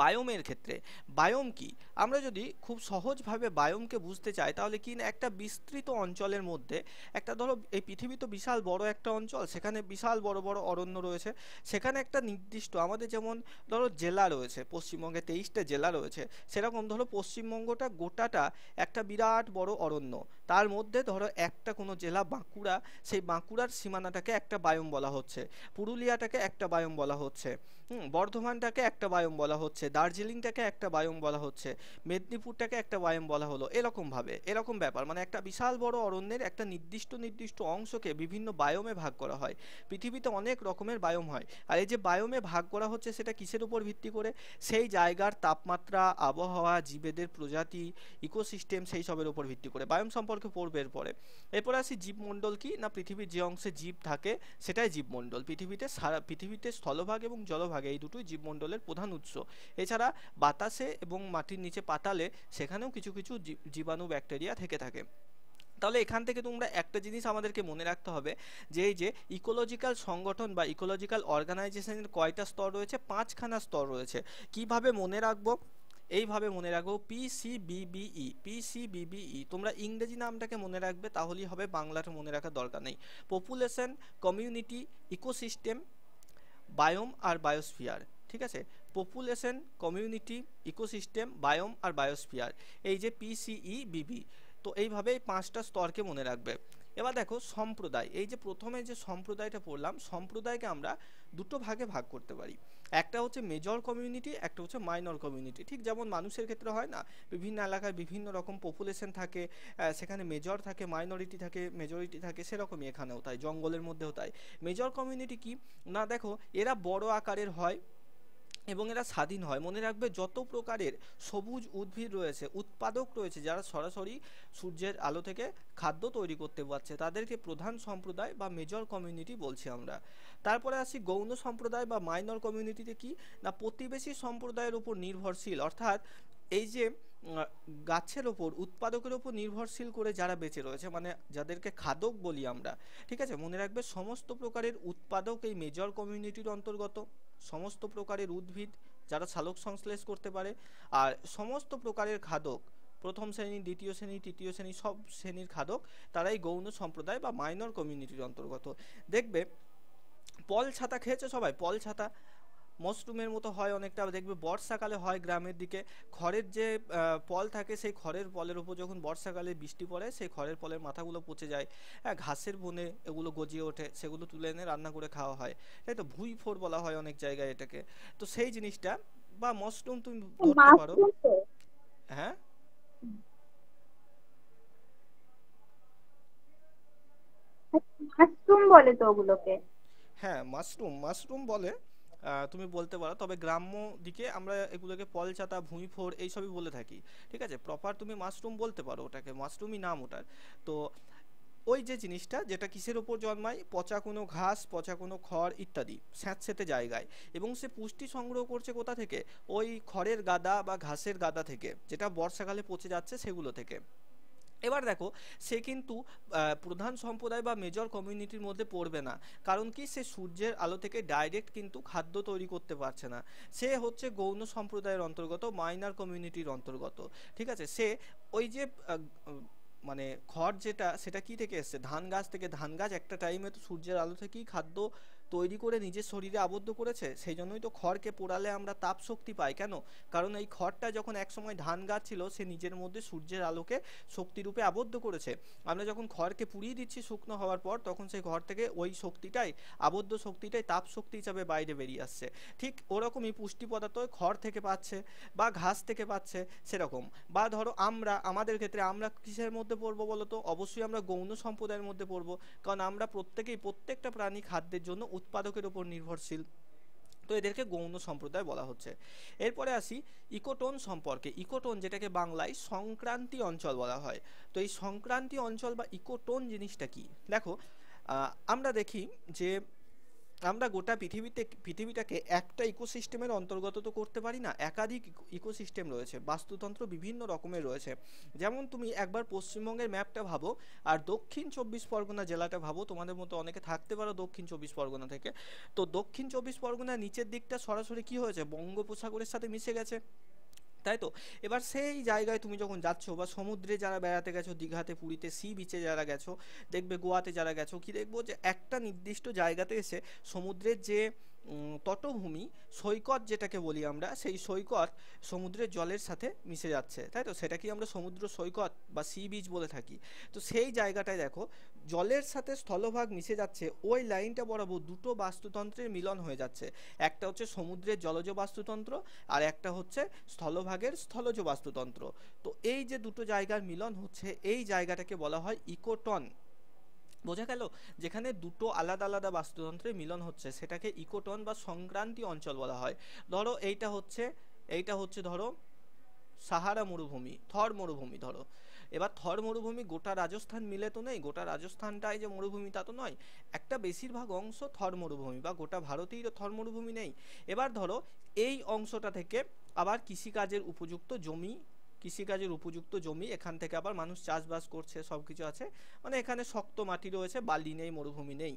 বায়োমের ক্ষেত্রে। বায়োম কি, আমরা যদি খুব সহজভাবে বায়োমকে বুঝতে চাই তাহলে কি না, একটা বিস্তৃত অঞ্চলের মধ্যে একটা, ধরো এই পৃথিবী তো বিশাল বড় একটা অঞ্চল, সেখানে বিশাল বড় বড় অরণ্য রয়েছে, সেখানে একটা নির্দিষ্ট, আমাদের যেমন ধরো জেলা রয়েছে, পশ্চিমবঙ্গে 23টা জেলা রয়েছে, সেরকম ধরো পশ্চিমবঙ্গটা গোটাটা একটা বিরাট বড় অরণ্য, তার মধ্যে ধরো একটা কোনো জেলা বাঁকুড়া, সেই বাঁকুড়ার সীমানাটাকে একটা বায়োম বলা হচ্ছে, পুরুলিয়াটাকে একটা বায়োম বলা হচ্ছে, বর্ধমানটাকে একটা বায়োম বলা হচ্ছে, দার্জিলিংটাকে একটা বায়োম বলা হচ্ছে, মেদিনীপুরটাকে একটা বায়োম বলা হলো, এরকম ব্যাপার। মানে একটা বিশাল বড় অরণ্যের একটা নির্দিষ্ট অংশকে বিভিন্ন বায়োমে ভাগ করা হয়। পৃথিবীতে অনেক রকমের বায়োম হয়, আর এই যে বায়োমে ভাগ করা হচ্ছে সেটা কিসের উপর ভিত্তি করে, সেই জায়গার তাপমাত্রা, আবহাওয়া, জীবেদের প্রজাতি, ইকোসিস্টেম, সেই সবের উপর ভিত্তি করে। বায়োম সম্পর্কে পড়বে এরপরে আসি জীবমণ্ডল কি না, পৃথিবীর যে অংশে জীব থাকে সেটাই জীবমণ্ডল। পৃথিবীতে স্থলভাগ এবং জলভাগ এই দুটোই জীবমণ্ডলের প্রধান উৎস। এছাড়া বাতাসে এবং মাটির নিচে পাতালে সেখানেও কিছু কিছু জীবাণু, ব্যাকটেরিয়া থেকে থাকে। তাহলে এখান থেকে তোমরা একটা জিনিস আমাদেরকে মনে রাখতে হবে, যে এই যে ইকোলজিক্যাল সংগঠন বা ইকোলজিক্যাল অর্গানাইজেশনের কয়টা স্তর রয়েছে, 5খানা স্তর রয়েছে। কিভাবে মনে রাখবো, এইভাবে মনে রাখবো, পিসিবিবিই। তোমরা ইংরেজি নামটাকে মনে রাখবে, তাহলেই হবে, বাংলাটা মনে রাখার দরকার নেই। পপুলেশন, কমিউনিটি, ইকোসিস্টেম, বায়োম আর বায়োস্ফিয়ার। ঠিক আছে, পপুলেশন, কমিউনিটি, ইকোসিস্টেম, বায়োম আর বায়োস্ফিয়ার, এই যে পিসিইবিবি। তো এইভাবে এই 5টা স্তরকে মনে রাখবে। এবার দেখো সম্প্রদায়, এই যে প্রথমে যে সম্প্রদায়টা পড়লাম, সম্প্রদায়কে আমরা দুটো ভাগে ভাগ করতে পারি। একটা হচ্ছে মেজর কমিউনিটি, একটা হচ্ছে মাইনর কমিউনিটি। ঠিক যেমন মানুষের ক্ষেত্রে হয় না, বিভিন্ন এলাকায় বিভিন্ন রকম পপুলেশন থাকে, সেখানে মেজর থাকে, মাইনরিটি থাকে, মেজরিটি থাকে, সেরকমই এখানেও তাই, জঙ্গলের মধ্যেও তাই। মেজর কমিউনিটি কি না, দেখো এরা বড় আকারের হয় এবং এরা স্বাধীন হয়। মনে রাখবে, যত প্রকারের সবুজ উদ্ভিদ রয়েছে, উৎপাদক রয়েছে, যারা সরাসরি সূর্যের আলো থেকে খাদ্য তৈরি করতে পারছে, তাদেরকে প্রধান সম্প্রদায় বা মেজর কমিউনিটি বলছি আমরা। তারপরে আসি গৌণ সম্প্রদায় বা মাইনর কমিউনিটিতে কি না, প্রতিবেশী সম্প্রদায়ের উপর নির্ভরশীল, অর্থাৎ এই যে গাছের ওপর, উৎপাদকের ওপর নির্ভরশীল করে যারা বেঁচে রয়েছে, মানে যাদেরকে খাদক বলি আমরা। ঠিক আছে, মনে রাখবে সমস্ত প্রকারের উৎপাদক এই মেজর কমিউনিটির অন্তর্গত, সমস্ত প্রকারের উদ্ভিদ যারা সালোক সংশ্লেষ করতে পারে, আর সমস্ত প্রকারের খাদক, প্রথম শ্রেণী, দ্বিতীয় শ্রেণী, তৃতীয় শ্রেণী, সব শ্রেণীর খাদক, তারাই গৌণ সম্প্রদায় বা মাইনর কমিউনিটির অন্তর্গত। দেখবে পল ছাতা খেয়েছে সবাই, পল ছাতা, মশরুমের মতো হয় অনেকটা, দেখবে বর্ষাকালে হয় গ্রামের দিকে। খড়ের যে পল থাকে, সেই খড়ের পলের উপর যখন বর্ষাকালে বৃষ্টি পড়ে, সেই খড়ের পলের মাথাগুলো পচে যায়, হ্যাঁ, ঘাসের বনে এগুলো গজিয়ে ওঠে, সেগুলো তুলে এনে রান্না করে খাওয়া হয়, তাই তো। ভুই ফোর বলা হয় অনেক জায়গায় এটাকে। তো সেই জিনিসটা বা মশরুম তুমি ধরতে পারো। মাশরুম তো, হ্যাঁ, মাশরুম বলে তো ওগুলোকে। হ্যাঁ, মাশরুম মাশরুম বলে। তুমি বলতে পারো, তবে গ্রাম্য দিকে আমরা এগুলোকে পলচাতা, ভুঁইফোড় এইসবই বলে থাকি। ঠিক আছে, প্রপার তুমি মাশরুম বলতে পারো, ওটাকে মাশরুমই নাম ওটার। তো ওই যে জিনিসটা যেটা কিসের ওপর জন্মায়, পচা কোনো ঘাস, পচা কোনো খড় ইত্যাদি স্যাঁতসেঁতে জায়গায়, এবং সে পুষ্টি সংগ্রহ করছে কোথা থেকে, ওই খড়ের গাদা বা ঘাসের গাদা থেকে, যেটা বর্ষাকালে পচে যাচ্ছে সেগুলো থেকে। এবার দেখো, সে কিন্তু প্রধান সম্প্রদায় বা মেজর কমিউনিটির মধ্যে পড়বে না। কারণ কি, সে সূর্যের আলো থেকে ডাইরেক্ট কিন্তু খাদ্য তৈরি করতে পারছে না। সে হচ্ছে গৌণ সম্প্রদায়ের অন্তর্গত, মাইনর কমিউনিটির অন্তর্গত। ঠিক আছে, সে ওই যে মানে খড় যেটা, সেটা কি থেকে এসছে, ধান গাছ থেকে। ধান গাছ একটা টাইমে তো সূর্যের আলো থেকেই খাদ্য তৈরি করে নিজের শরীরে আবদ্ধ করেছে। সেই জন্যই তো খড়কে পোড়ালে আমরা তাপ শক্তি পাই। কেন? কারণ এই খড়টা যখন একসময় ধান গাছ ছিল, সে নিজের মধ্যে সূর্যের আলোকে শক্তিরূপে আবদ্ধ করেছে। আমরা যখন খড়কে পুড়িয়ে দিচ্ছি শুকনো হওয়ার পর, তখন সেই ঘর থেকে ওই শক্তিটাই, আবদ্ধ শক্তিটাই তাপ শক্তি হিসাবে বাইরে বেরিয়ে আসছে। ঠিক ওরকমই পুষ্টি পদার্থ খড় থেকে পাচ্ছে বা ঘাস থেকে পাচ্ছে, সেরকম। বা ধরো আমরা, আমাদের ক্ষেত্রে আমরা কিসের মধ্যে পড়বো বলো তো? অবশ্যই আমরা গৌণ সম্প্রদায়ের মধ্যে পড়বো। কারণ আমরা প্রত্যেকেই, প্রত্যেকটা প্রাণী খাদ্যের জন্য উৎপাদকের উপর নির্ভরশীল। তো এদেরকে গৌণ সম্প্রদায় বলা হচ্ছে। এরপরে আসি ইকোটোন সম্পর্কে। ইকোটোন, যেটাকে বাংলায় সংক্রান্তি অঞ্চল বলা হয়। তো এই সংক্রান্তি অঞ্চল বা ইকোটোন জিনিসটা কি? দেখো, আমরা দেখি যে আমরা গোটা পৃথিবীটাকে একটা ইকোসিস্টেমের অন্তর্গত তো করতে পারি না, একাধিক ইকোসিস্টেম রয়েছে, বাস্তুতন্ত্র বিভিন্ন রকমের রয়েছে। যেমন তুমি একবার পশ্চিমবঙ্গের ম্যাপটা ভাবো, আর দক্ষিণ চব্বিশ পরগনা জেলাটা ভাবো। তোমাদের মতো অনেকে থাকতে পারো দক্ষিণ চব্বিশ পরগনা থেকে। তো দক্ষিণ চব্বিশ পরগনার নিচের দিকটা সরাসরি কি হয়েছে, বঙ্গোপসাগরের সাথে মিশে গেছে, তাই তো। এবার সেই জায়গায় তুমি যখন যাচ্ছ, বা সমুদ্রে যারা বেড়াতে গেছো, দীঘাতে, পুরীতে, সি বিচে যারা গেছো, দেখবে গোয়াতে যারা গেছো, কি দেখবো যে একটা নির্দিষ্ট জায়গাতে এসে সমুদ্রের যে তটভূমি, সৈকত যেটাকে বলি আমরা, সেই সৈকত সমুদ্রের জলের সাথে মিশে যাচ্ছে, তাই তো। সেটা কি আমরা সমুদ্র সৈকত বা সি বিচ বলে থাকি। তো সেই জায়গাটায় দেখো, জলের সাথে স্থলভাগ মিশে যাচ্ছে, ওই লাইনটা বরাবর দুটো বাস্তুতন্ত্রের মিলন হয়ে যাচ্ছে। একটা হচ্ছে সমুদ্রের জলজ বাস্তুতন্ত্র, আর একটা হচ্ছে স্থলভাগের স্থলজ বাস্তুতন্ত্র। তো এই যে দুটো জায়গার মিলন হচ্ছে, এই জায়গাটাকে বলা হয় ইকোটন। বোঝা গেল? যেখানে দুটো আলাদা আলাদা বাস্তুতন্ত্রের মিলন হচ্ছে, সেটাকে ইকোটন বা সংক্রান্তি অঞ্চল বলা হয়। ধরো এইটা হচ্ছে ধরো সাহারা মরুভূমি, থর মরুভূমি ধরো। এবার থর মরুভূমি গোটা রাজস্থান মিলে তো নেই, গোটা রাজস্থানটাই যে মরুভূমি তা তো নয়। একটা বেশিরভাগ অংশ থর মরুভূমি, বা গোটা ভারতেই তো থর মরুভূমি নেই। এবার ধরো এই অংশটা থেকে আবার কৃষিকাজের উপযুক্ত জমি, এখান থেকে আবার মানুষ চাষবাস করছে, সব কিছু আছে। মানে এখানে শক্ত মাটি রয়েছে, বালি নেই, মরুভূমি নেই।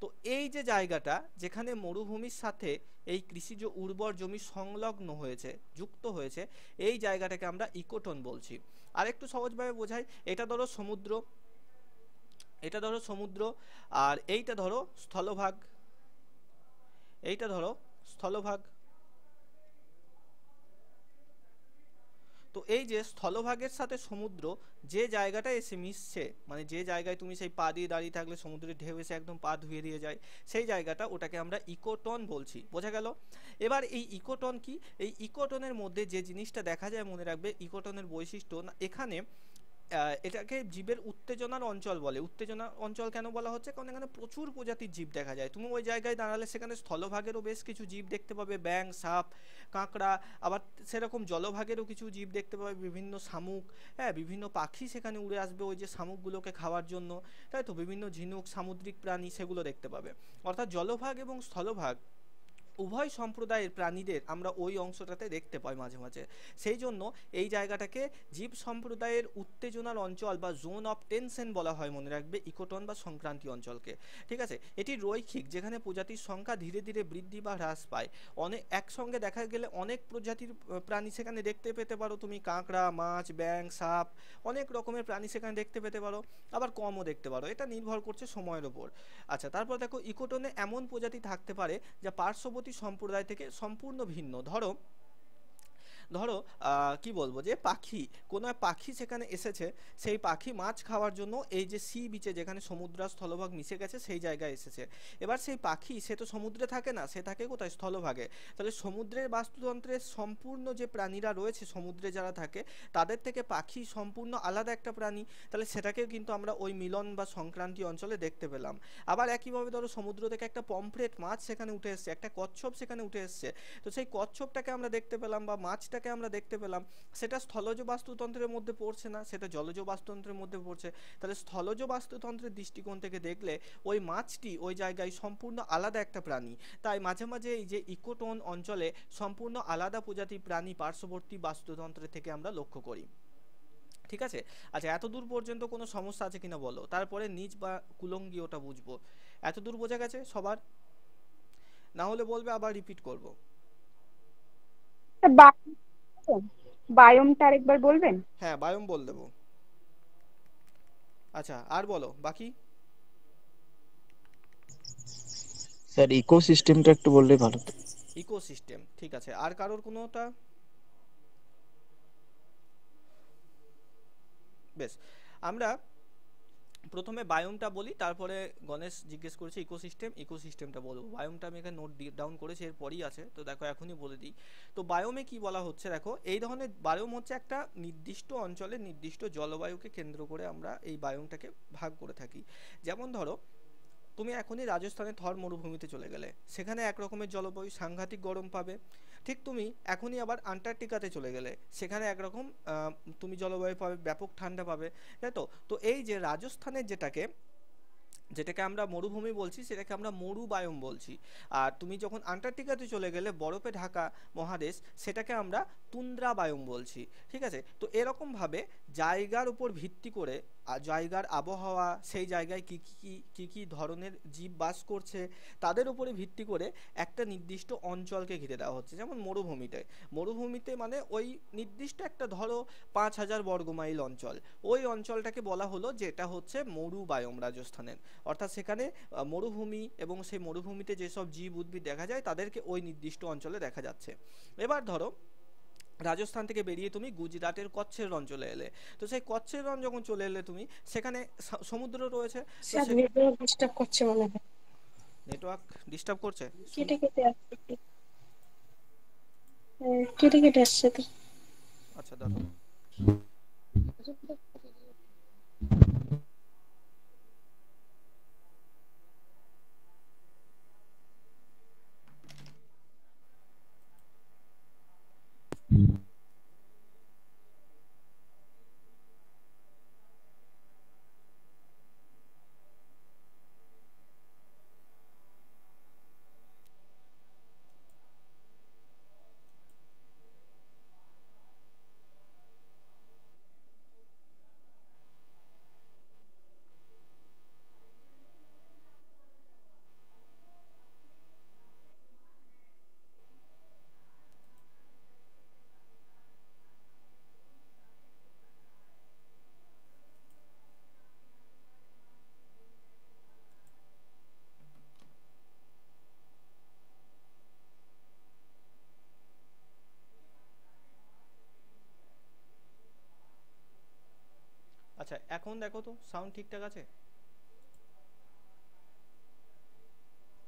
তো এই যে জায়গাটা, যেখানে মরুভূমির সাথে এই কৃষিজ উর্বর জমি সংলগ্ন হয়েছে, যুক্ত হয়েছে, এই জায়গাটাকে আমরা ইকোটোন বলছি। আর একটু সহজভাবে বোঝাই, এটা ধরো সমুদ্র, এটা ধরো সমুদ্র, আর এইটা ধরো স্থলভাগ। তো এই যে স্থলভাগের সাথে সমুদ্র যে জায়গাটায় এসে মিশছে, মানে যে জায়গায় তুমি সেই পা দিয়ে দাঁড়িয়ে থাকলে সমুদ্রের ঢেউ এসে একদম পা ধুয়ে দিয়ে যায়, সেই জায়গাটা, ওটাকে আমরা ইকোটন বলছি। বোঝা গেল? এবার এই ইকোটন কি? এই ইকোটনের মধ্যে যে জিনিসটা দেখা যায়, মনে রাখবে ইকোটনের বৈশিষ্ট্য এখানে এটাকে জীবের উত্তেজনার অঞ্চল বলে। উত্তেজনার অঞ্চল কেন বলা হচ্ছে? কারণ এখানে প্রচুর প্রজাতির জীব দেখা যায়। তুমি ওই জায়গায় দাঁড়ালে সেখানে স্থলভাগেরও বেশ কিছু জীব দেখতে পাবে, ব্যাঙ, সাপ, কাঁকড়া। আবার সেরকম জলভাগেরও কিছু জীব দেখতে পাবে, বিভিন্ন শামুক, হ্যাঁ, বিভিন্ন পাখি সেখানে উড়ে আসবে ওই যে শামুকগুলোকে খাওয়ার জন্য, তাই তো। বিভিন্ন ঝিনুক, সামুদ্রিক প্রাণী, সেগুলো দেখতে পাবে। অর্থাৎ জলভাগ এবং স্থলভাগ উভয় সম্প্রদায়ের প্রাণীদের আমরা ওই অংশটাতে দেখতে পাই মাঝে মাঝে। সেই জন্য এই জায়গাটাকে জীব সম্প্রদায়ের উত্তেজনার অঞ্চল বা জোন অফ টেনশন বলা হয়, মনে রাখবে, ইকোটন বা সংক্রান্তি অঞ্চলকে। ঠিক আছে, এটি রৈখিক, যেখানে প্রজাতির সংখ্যা ধীরে ধীরে বৃদ্ধি বা হ্রাস পায়। একসঙ্গে দেখা গেলে অনেক প্রজাতির প্রাণী সেখানে দেখতে পেতে পারো তুমি, কাঁকড়া, মাছ, ব্যাঙ, সাপ, অনেক রকমের প্রাণী সেখানে দেখতে পেতে পারো, আবার কমও দেখতে পারো, এটা নির্ভর করছে সময়ের ওপর। আচ্ছা, তারপর দেখো, ইকোটনে এমন প্রজাতি থাকতে পারে যা পার্শ্ববর্তী পার্শ্ববর্তী সম্প্রদায় থেকে সম্পূর্ণ ভিন্ন। ধরো ধরো কি বলবো, যে পাখি, কোনো এক পাখি সেখানে এসেছে, সেই পাখি মাছ খাওয়ার জন্য এই যে সি বিচে, যেখানে সমুদ্র আর স্থলভাগ মিশে গেছে, সেই জায়গায় এসেছে। এবার সেই পাখি সে তো সমুদ্রে থাকে না, সে থাকে কোথায়, স্থলভাগে। তাহলে সমুদ্রের বাস্তুতন্ত্রের সম্পূর্ণ যে প্রাণীরা রয়েছে সমুদ্রে যারা থাকে, তাদের থেকে পাখি সম্পূর্ণ আলাদা একটা প্রাণী। তাহলে সেটাকেও কিন্তু আমরা ওই মিলন বা সংক্রান্তি অঞ্চলে দেখতে পেলাম। আবার একইভাবে ধরো সমুদ্র থেকে একটা পমফ্রেট মাছ সেখানে উঠে এসছে, একটা কচ্ছপ সেখানে উঠে এসছে, তো সেই কচ্ছপটাকে আমরা দেখতে পেলাম বা মাছটাকে আমরা দেখতে পেলাম, সেটা স্থলজ বাস্তুতন্ত্রের মধ্যে পড়ছে না, সেটা জলজ বাস্তুতন্ত্রের মধ্যে পড়ছে। তাহলে স্থলজ বাস্তুতন্ত্রের দৃষ্টিকোণ থেকে দেখলে ওই মাছটি ওই জায়গায় সম্পূর্ণ আলাদা একটা প্রাণী। তাই মাঝে মাঝে এই যে ইকোটোন অঞ্চলে সম্পূর্ণ আলাদা প্রজাতির প্রাণী পার্শ্ববর্তী বাস্তুতন্ত্রের থেকে আমরা লক্ষ্য করি। ঠিক আছে, আচ্ছা এত দূর পর্যন্ত কোনো সমস্যা আছে কিনা বলো, তারপরে নিচ বা কুলঙ্গি ওটা বুঝবো। এত দূর বোঝা গেছে সবার? না হলে বলবে, আবার রিপিট করব। বায়োমটা আরেকবার বলবেন? হ্যাঁ, বায়োম বল দেবো। আচ্ছা আর বলো বাকি। স্যার ইকোসিস্টেমটা একটু বললে ভালো হতো। ইকোসিস্টেম, ঠিক আছে। আর কারোর কোনোটা? বেশ, আমরা প্রথমে বায়োমটা বলি, তারপরে গণেশ জিজ্ঞেস করেছে ইকোসিস্টেম, ইকোসিস্টেমটা বলবো। বায়োমটা আমি এখানে নোট ডাউন করেছি, এরপরই আছে, তো দেখো এখনই বলে দিই। তো বায়োমে কি বলা হচ্ছে, দেখো এই ধরনের বায়োম হচ্ছে একটা নির্দিষ্ট অঞ্চলে নির্দিষ্ট জলবায়ুকে কেন্দ্র করে আমরা এই বায়োমটাকে ভাগ করে থাকি। যেমন ধরো তুমি এখনই রাজস্থানের থর মরুভূমিতে চলে গেলে, সেখানে এক রকমের জলবায়ু, সাংঘাতিক গরম পাবে। ঠিক তুমি এখনই আবার আন্টার্কটিকাতে চলে গেলে, সেখানে একরকম তুমি জলবায়ু পাবে, ব্যাপক ঠান্ডা পাবে, তাই তো। তো এই যে রাজস্থানের যেটাকে আমরা মরুভূমি বলছি, সেটাকে আমরা মরু বায়োম বলছি। আর তুমি যখন আন্টার্কটিকাতে চলে গেলে, বরফে ঢাকা মহাদেশ, সেটাকে আমরা তুন্দ্রা বায়োম বলছি। ঠিক আছে, তো এরকম ভাবে জায়গার উপর ভিত্তি করে, জায়গার আবহাওয়া, সেই জায়গায় কি ধরনের জীব বাস করছে, তাদের উপরে ভিত্তি করে একটা নির্দিষ্ট অঞ্চলকে ঘিরে দেওয়া হচ্ছে। যেমন মরুভূমিতে মানে ওই নির্দিষ্ট একটা ধরো 5,000 বর্গমাইল অঞ্চল, ওই অঞ্চলটাকে বলা হলো যেটা হচ্ছে মরু বায়োম রাজস্থানের। অর্থাৎ সেখানে মরুভূমি, এবং সেই মরুভূমিতে যেসব জীব উদ্ভিদ দেখা যায় তাদেরকে ওই নির্দিষ্ট অঞ্চলে দেখা যাচ্ছে। এবার ধরো রাজস্থান থেকে বেরিয়ে তুমি গুজরাটের কচ্ছের রণ চলে এলে, তো সেই কচ্ছের রণ যখন চলে এলে তুমি, সেখানে সমুদ্র রয়েছে। নেটওয়ার্ক ডিস্টার্ব করছে মনে হয়। নেটওয়ার্ক ডিস্টার্ব করছে? কেটে কেটে আসছে, কেটে কেটে আসছে তো। আচ্ছা দাঁড়াও। আচ্ছা এখন দেখো তো সাউন্ড ঠিকঠাক আছে?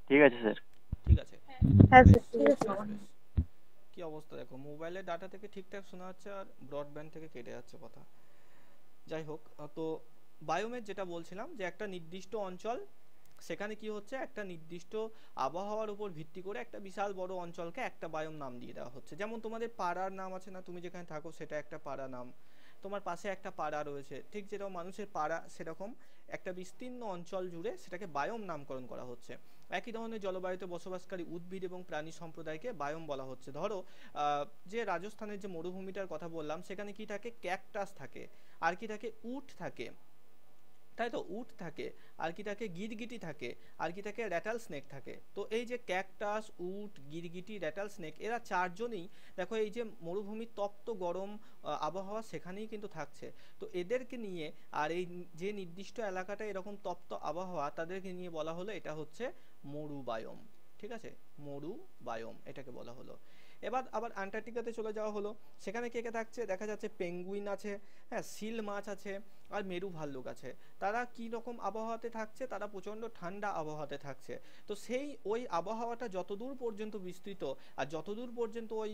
ঠিক আছে স্যার। ঠিক আছে। হ্যাঁ বেশ, স্যার। বেশ। কি অবস্থা দেখো, মোবাইলের ডাটা থেকে ঠিকঠাক শোনা যাচ্ছে, আর ব্রডব্যান্ড থেকে কেটে যাচ্ছে কথা। যাই হোক, তো বায়োমের যেটা বলছিলাম, যে একটা নির্দিষ্ট অঞ্চল, সেখানে কি হচ্ছে, একটা নির্দিষ্ট আবহাওয়ার উপর ভিত্তি করে একটা বিশাল বড় অঞ্চলকে একটা বায়োম নাম দিয়ে দেওয়া হচ্ছে। যেমন তোমাদের পাড়ার নাম আছে না, তুমি যেখানে থাকো সেটা একটা পাড়া নাম, তোমার পাশে একটা পাড়া রয়েছে, ঠিক যেরকম মানুষের পাড়া, সেরকম একটা বিস্তীর্ণ অঞ্চল জুড়ে সেটাকে বায়োম নামকরণ করা হচ্ছে। একই ধরনের জলবায়ুতে বসবাসকারী উদ্ভিদ এবং প্রাণী সম্প্রদায়কে বায়োম বলা হচ্ছে। ধরো যে রাজস্থানের যে মরুভূমিটার কথা বললাম, সেখানে কি থাকে, ক্যাকটাস থাকে, আর কি থাকে, উট থাকে, তাই তো, উট থাকে, আর কি থাকে, গিরগিটি থাকে, আর কি থাকে, র্যাটাল স্নেক থাকে। তো এই যে ক্যাকটাস, উট, গিরগিটি, র্যাটাল স্নেক, এরা চারজনই দেখো এই যে মরুভূমির তপ্ত গরম আবহাওয়া সেখানেই কিন্তু থাকছে। তো এদেরকে নিয়ে, আর এই যে নির্দিষ্ট এলাকাটা এরকম তপ্ত আবহাওয়া, তাদেরকে নিয়ে বলা হলো এটা হচ্ছে মরু বায়োম। ঠিক আছে, মরু বায়োম এটাকে বলা হলো। এবার আবার আন্টার্কটিকাতে চলে যাওয়া হলো, সেখানে কে কে থাকছে দেখা যাচ্ছে পেঙ্গুইন আছে, হ্যাঁ সিল মাছ আছে, আর মেরু ভাল্লুক আছে। তারা কি রকম আবহাওয়াতে থাকছে, তারা প্রচণ্ড ঠান্ডা আবহাওয়াতে থাকছে। তো সেই ওই আবহাওয়াটা যতদূর পর্যন্ত বিস্তৃত, আর যতদূর পর্যন্ত ওই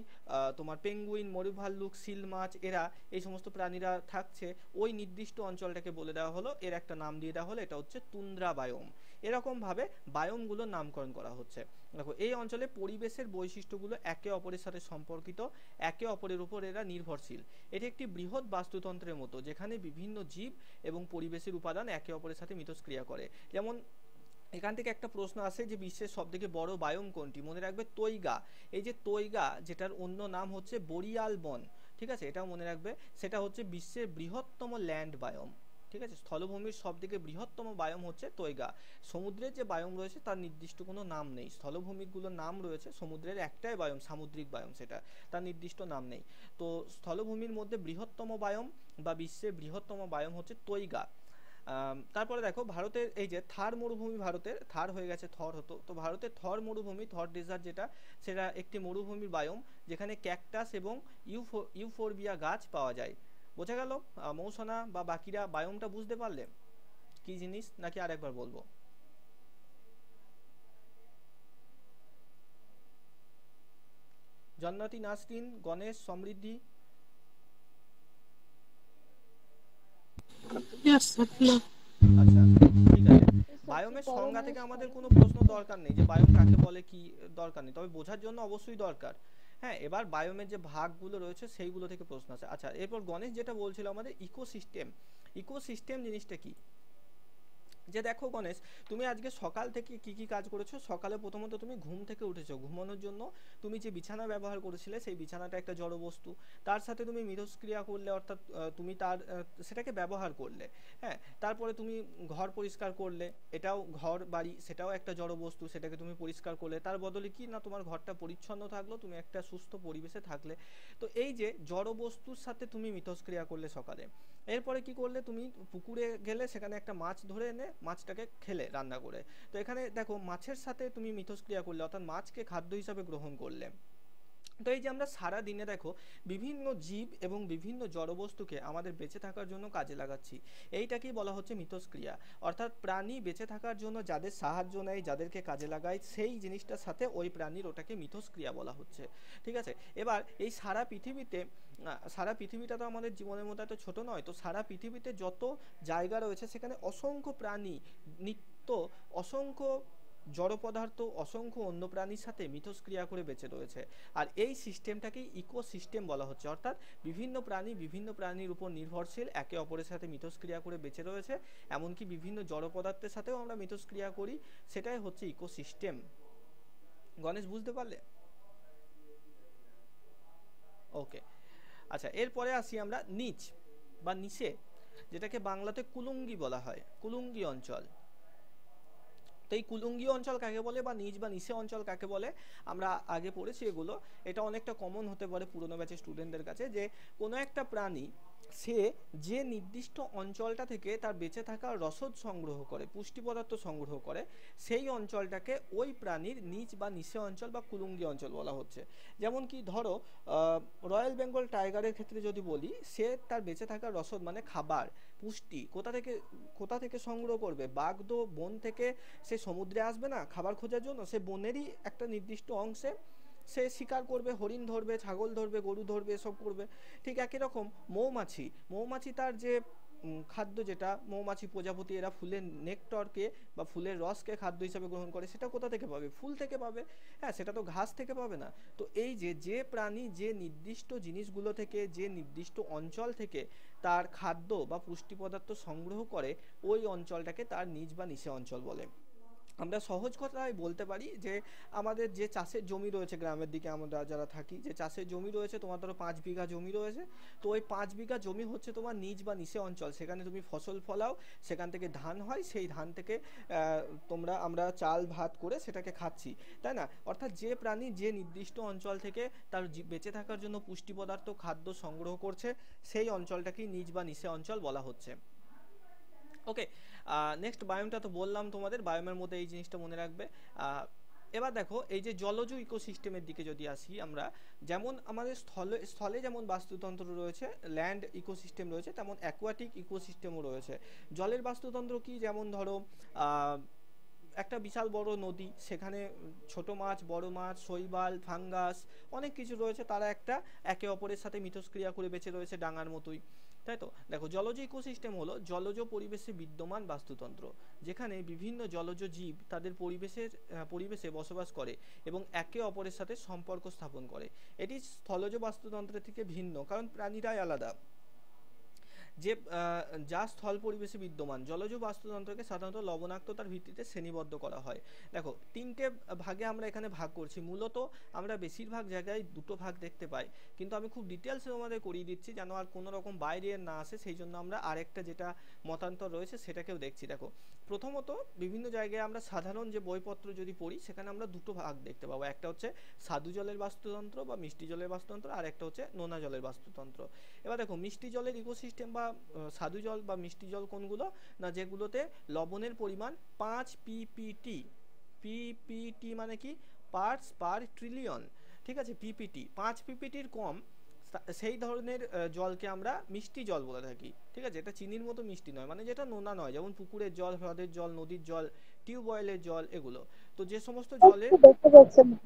তোমার পেঙ্গুইন, মরু ভাল্লুক, সিল মাছ এরা এই সমস্ত প্রাণীরা থাকছে, ওই নির্দিষ্ট অঞ্চলটাকে বলে দেওয়া হলো, এর একটা নাম দিয়ে দেওয়া হলো, এটা হচ্ছে তুন্দ্রা বায়োম। এরকমভাবে বায়োমগুলোর নামকরণ করা হচ্ছে। দেখো এই অঞ্চলে পরিবেশের বৈশিষ্ট্যগুলো একে অপরের সাথে সম্পর্কিত, একে অপরের উপর এরা নির্ভরশীল। এটি একটি বৃহৎ বাস্তুতন্ত্রের মতো, যেখানে বিভিন্ন জীব এবং পরিবেশের উপাদান একে অপরের সাথে মিথস্ক্রিয়া করে। যেমন এখান থেকে একটা প্রশ্ন আসে যে বিশ্বের সবথেকে বড় বায়োম কোনটি, মনে রাখবে তৈগা। এই যে তৈগা, যেটার অন্য নাম হচ্ছে বরিয়াল বন, ঠিক আছে, এটাও মনে রাখবে, সেটা হচ্ছে বিশ্বের বৃহত্তম ল্যান্ড বায়োম। ঠিক আছে, স্থলভূমির সবথেকে বৃহত্তম বায়োম হচ্ছে তৈগা। সমুদ্রের যে বায়োম রয়েছে তার নির্দিষ্ট কোনো নাম নেই, স্থলভূমিগুলোর নাম রয়েছে, সমুদ্রের একটাই বায়োম সামুদ্রিক বায়োম, সেটা তার নির্দিষ্ট নাম নেই। তো স্থলভূমির মধ্যে বৃহত্তম বায়োম বা বিশ্বের বৃহত্তম বায়োম হচ্ছে তৈগা। তারপরে দেখো ভারতের এই যে থার মরুভূমি, ভারতের থার হয়ে গেছে থর হতো, তো ভারতের থর মরুভূমি, থর ডেজার্ট যেটা, সেটা একটি মরুভূমির বায়োম, যেখানে ক্যাকটাস এবং ইউফোরবিয়া গাছ পাওয়া যায়। বোঝা গেল মৌসনা বা বাকিরা বায়োমটা বুঝতে পারলে কি জিনিস, নাকি আরেকবার বলবো? জান্নাতি, নাসরিন, গণেশ, সমৃদ্ধি। আচ্ছা ঠিক আছে, বায়োমের সংজ্ঞা থেকে আমাদের কোনো প্রশ্ন দরকার নেই যে বায়োম কাকে বলে, কি দরকার নেই, তবে বোঝার জন্য অবশ্যই দরকার। হ্যাঁ, এবার বায়োমের যে ভাগগুলো রয়েছে সেইগুলো থেকে প্রশ্ন আছে। আচ্ছা, এরপর গণেশ যেটা বলছিল আমাদের ইকোসিস্টেম। ইকোসিস্টেম জিনিসটা কি, যে দেখো গণেশ, তুমি আজকে সকাল থেকে কি কি কাজ করেছো? সকালে প্রথমত তুমি ঘুম থেকে উঠেছো, ঘুমানোর জন্য তুমি যে বিছানা ব্যবহার করেছিলে সেই বিছানাটা একটা জড় বস্তু, তার সাথে তুমি মিথস্ক্রিয়া করলে, অর্থাৎ তুমি তার সেটাকে ব্যবহার করলে। হ্যাঁ, তারপরে তুমি ঘর পরিষ্কার করলে, এটাও ঘর বাড়ি, সেটাও একটা জড় বস্তু, সেটাকে তুমি পরিষ্কার করলে, তার বদলে কি না তোমার ঘরটা পরিচ্ছন্ন থাকলো, তুমি একটা সুস্থ পরিবেশে থাকলে। তো এই যে জড় বস্তুর সাথে তুমি মিথস্ক্রিয়া করলে সকালে, এরপরে কি করলে, তুমি পুকুরে গেলে, সেখানে একটা মাছ ধরে এনে মাছটাকে খেলে রান্না করে। তো এখানে দেখো মাছের সাথে তুমি মিথস্ক্রিয়া করলে, অর্থাৎ মাছকে খাদ্য হিসাবে গ্রহণ করলে। তো এই যে আমরা সারা দিনে দেখো বিভিন্ন জীব এবং বিভিন্ন জড়বস্তুকে আমাদের বেঁচে থাকার জন্য কাজে লাগাচ্ছি, এইটাকেই বলা হচ্ছে মিথস্ক্রিয়া। অর্থাৎ প্রাণী বেঁচে থাকার জন্য যাদের সাহায্য নেয়, যাদেরকে কাজে লাগায়, সেই জিনিসটার সাথে ওই প্রাণীর ওটাকে মিথস্ক্রিয়া বলা হচ্ছে। ঠিক আছে, এবার এই সারা পৃথিবীতে, সারা পৃথিবীটা তো আমাদের জীবনের মধ্যে এত ছোট নয়, তো সারা পৃথিবীতে যত জায়গা রয়েছে সেখানে অসংখ্য প্রাণী, নিত্য অসংখ্য জড় পদার্থ, অসংখ্য অন্য প্রাণীর সাথে মিথস্ক্রিয়া করে বেঁচে রয়েছে। আর এই সিস্টেমটাকেই ইকোসিস্টেম বলা হচ্ছে, অর্থাৎ বিভিন্ন প্রাণী বিভিন্ন প্রাণীর উপর নির্ভরশীল, একে অপরের সাথে মিথস্ক্রিয়া করে বেঁচে রয়েছে, এমনকি বিভিন্ন জড় পদার্থের সাথেও আমরা মিথস্ক্রিয়া করি, সেটাই হচ্ছে ইকোসিস্টেম। গণেশ বুঝতে পারলে? ওকে, আচ্ছা এরপরে আসি আমরা নিচ বা নিচে, যেটাকে বাংলাতে কুলুঙ্গি বলা হয়, কুলুঙ্গি অঞ্চল। তো এই কুলুঙ্গি অঞ্চল কাকে বলে বা নিচ বা নিচে অঞ্চল কাকে বলে, আমরা আগে পড়েছি এগুলো। এটা অনেকটা কমন হতে পারে পুরোনো ব্যাচের স্টুডেন্টদের কাছে, যে কোনো একটা প্রাণী সে যে নির্দিষ্ট অঞ্চলটা থেকে তার বেঁচে থাকার রসদ সংগ্রহ করে, পুষ্টি পদার্থ সংগ্রহ করে, সেই অঞ্চলটাকে ওই প্রাণীর নিচ বা নিচে অঞ্চল বা কুলুঙ্গি অঞ্চল বলা হচ্ছে। যেমন কি ধরো রয়্যাল বেঙ্গল টাইগারের ক্ষেত্রে যদি বলি, সে তার বেঁচে থাকার রসদ মানে খাবার, পুষ্টি কোথা থেকে সংগ্রহ করবে? বাঘ তো বন থেকে সে সমুদ্রে আসবে না খাবার খোঁজার জন্য, সে বনেরই একটা নির্দিষ্ট অংশে সে শিকার করবে, হরিণ ধরবে, ছাগল ধরবে, গরু ধরবে, এসব করবে। ঠিক একই রকম মৌমাছি তার যে খাদ্য, যেটা মৌমাছি, প্রজাপতি, এরা ফুলের নেকটারকে বা ফুলের রসকে খাদ্য হিসাবে গ্রহণ করে, সেটা কোথা থেকে পাবে? ফুল থেকে পাবে। হ্যাঁ, সেটা তো ঘাস থেকে পাবে না। তো এই যে প্রাণী যে নির্দিষ্ট জিনিসগুলো থেকে, যে নির্দিষ্ট অঞ্চল থেকে তার খাদ্য বা পুষ্টি পদার্থ সংগ্রহ করে, ওই অঞ্চলটাকে তার নিচ বা নিচে অঞ্চল বলে। আমরা সহজ কথায় বলতে পারি যে আমাদের যে চাষের জমি রয়েছে, গ্রামের দিকে আমরা যারা থাকি, যে চাষের জমি রয়েছে, তোমার ধরো 5 বিঘা জমি রয়েছে, তো ওই 5 বিঘা জমি হচ্ছে তোমার নিচ বা নিচে অঞ্চল। সেখানে তুমি ফসল ফলাও, সেখান থেকে ধান হয়, সেই ধান থেকে আমরা চাল ভাত করে সেটাকে খাচ্ছি, তাই না? অর্থাৎ যে প্রাণী যে নির্দিষ্ট অঞ্চল থেকে তার বেঁচে থাকার জন্য পুষ্টি পদার্থ, খাদ্য সংগ্রহ করছে, সেই অঞ্চলটাকেই নিচ বা নিচে অঞ্চল বলা হচ্ছে। ওকে, নেক্সট বায়োমটা তো বললাম তোমাদের, বায়োমের মধ্যে এই জিনিসটা মনে রাখবে, এবার দেখো এই যে জলজ ইকোসিস্টেমের দিকে যদি আসি আমরা, যেমন আমাদের স্থলে স্থলে যেমন বাস্তুতন্ত্র রয়েছে, ল্যান্ড ইকোসিস্টেম রয়েছে, তেমন অ্যাকোয়াটিক ইকোসিস্টেমও রয়েছে। জলের বাস্তুতন্ত্র কি, যেমন ধরো একটা বিশাল বড় নদী, সেখানে ছোট মাছ, বড় মাছ, শৈবাল, ফাঙ্গাস, অনেক কিছু রয়েছে, তারা একে অপরের সাথে মিথস্ক্রিয়া করে বেঁচে রয়েছে ডাঙার মতোই, তাই তো। দেখো জলজ ইকোসিস্টেম হলো জলজ পরিবেশে বিদ্যমান বাস্তুতন্ত্র, যেখানে বিভিন্ন জলজ জীব তাদের পরিবেশে বসবাস করে এবং একে অপরের সাথে সম্পর্ক স্থাপন করে। এটি স্থলজ বাস্তুতন্ত্রের থেকে ভিন্ন, কারণ প্রাণীরাই আলাদা। যে যা স্থল পরিবেশে বিদ্যমান। জলজ বাস্তুতন্ত্রকে সাধারণত লবণাক্ততার ভিত্তিতে শ্রেণীবদ্ধ করা হয়। দেখো তিনটে ভাগে আমরা এখানে ভাগ করছি। মূলত আমরা বেশিরভাগ জায়গায় দুটো ভাগ দেখতে পাই, কিন্তু আমি খুব ডিটেলসে তোমাদের করিয়ে দিচ্ছি যেন আর কোনো রকম বাইরে না আসে, সেই জন্য আমরা আরেকটা যেটা মতান্তর রয়েছে সেটাকেও দেখছি। দেখো প্রথমত বিভিন্ন জায়গায় আমরা সাধারণ যে বইপত্র যদি পড়ি, সেখানে আমরা দুটো ভাগ দেখতে পাবো। একটা হচ্ছে স্বাদু জলের বাস্তুতন্ত্র বা মিষ্টি জলের বাস্তুতন্ত্র, আর একটা হচ্ছে নোনা জলের বাস্তুতন্ত্র। এবার দেখো মিষ্টি জলের ইকোসিস্টেম বা স্বাদু জল বা মিষ্টি জল কোনগুলো, না যেগুলোতে লবণের পরিমাণ 5 ppt। ppt মানে কি, পার্টস পার ট্রিলিয়ন, ঠিক আছে। পিপিটি 5 pptর কম, সেই ধরনের জলকে আমরা মিষ্টি জল বলে থাকি, ঠিক আছে। এটা চিনির মতো মিষ্টি নয়, মানে যেটা নোনা নয়, যেমন পুকুরের জল, হ্রদের জল, নদীর জল, টিউবওয়েলের জল, এগুলো। তো যে সমস্ত জলের দেখতে পাচ্ছেন না।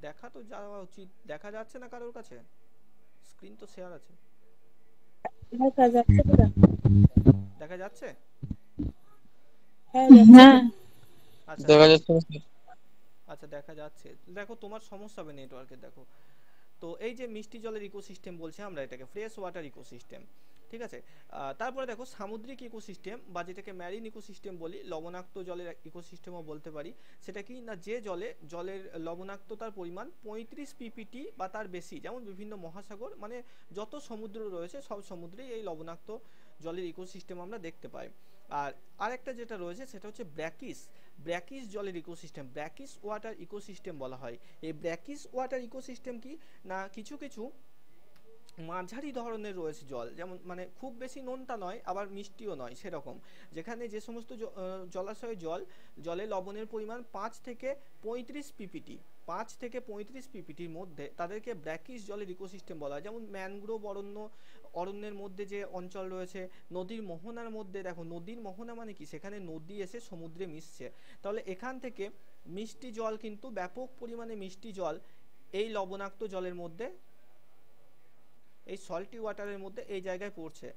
দেখা তো যাওয়া উচিত, দেখা যাচ্ছে না কারোর কাছে? স্ক্রিন তো শেয়ার আছে, দেখা যাচ্ছে পুরো? দেখা যাচ্ছে? হ্যাঁ যাচ্ছে হ্যাঁ তো। আচ্ছা দেখা দেখো, যাচ্ছে না স্যার। আচ্ছা দেখা যাচ্ছে। দেখো তোমার সমস্যা হবে নেটওয়ার্কে, দেখো। তো এই যে মিষ্টি জলের ইকোসিস্টেম বলছি আমরা এটাকে, ফ্রেশ ওয়াটার ইকোসিস্টেম, ঠিক আছে। তারপরে দেখো সামুদ্রিক ইকোসিস্টেম বা যেটাকে ম্যারিন ইকোসিস্টেম বলি, লবণাক্ত জলের ইকোসিস্টেমও বলতে পারি। সেটা কি না, যে জলের লবণাক্ততার পরিমাণ 35 ppt বা তার বেশি, যেমন বিভিন্ন মহাসাগর, মানে যত সমুদ্র রয়েছে সব সমুদ্রেই এই লবণাক্ত জলের ইকোসিস্টেম আমরা দেখতে পাই। আর আরেকটা যেটা রয়েছে সেটা হচ্ছে ব্র্যাকিস জলের ইকোসিস্টেম, ব্র্যাকিস ওয়াটার ইকোসিস্টেম বলা হয়। এই ব্র্যাকিস ওয়াটার ইকোসিস্টেম কি না, কিছু কিছু মাঝারি ধরনের রয়েছে জল, যেমন মানে খুব বেশি নোনতা নয় আবার মিষ্টিও নয় সেরকম, যেখানে যে সমস্ত জলাশয়ের জলে লবণের পরিমাণ 5 থেকে 35 পিপিটি, 5 থেকে 35 পিপিটির মধ্যে, তাদেরকে ব্র্যাকিস জলের ইকোসিস্টেম বলা হয়। যেমন ম্যানগ্রোভ অরণ্যের মধ্যে যে অঞ্চল রয়েছে, নদীর মোহনার মধ্যে, দেখো নদীর মোহনা মানে কি, সেখানে নদী এসে সমুদ্রে মিশছে, তাহলে এখান থেকে মিষ্টি জল, কিন্তু ব্যাপক পরিমাণে মিষ্টি জল এই লবণাক্ত জলের মধ্যে, এই সল্টি ওয়াটারের মধ্যে এই জায়গায় পড়ছে,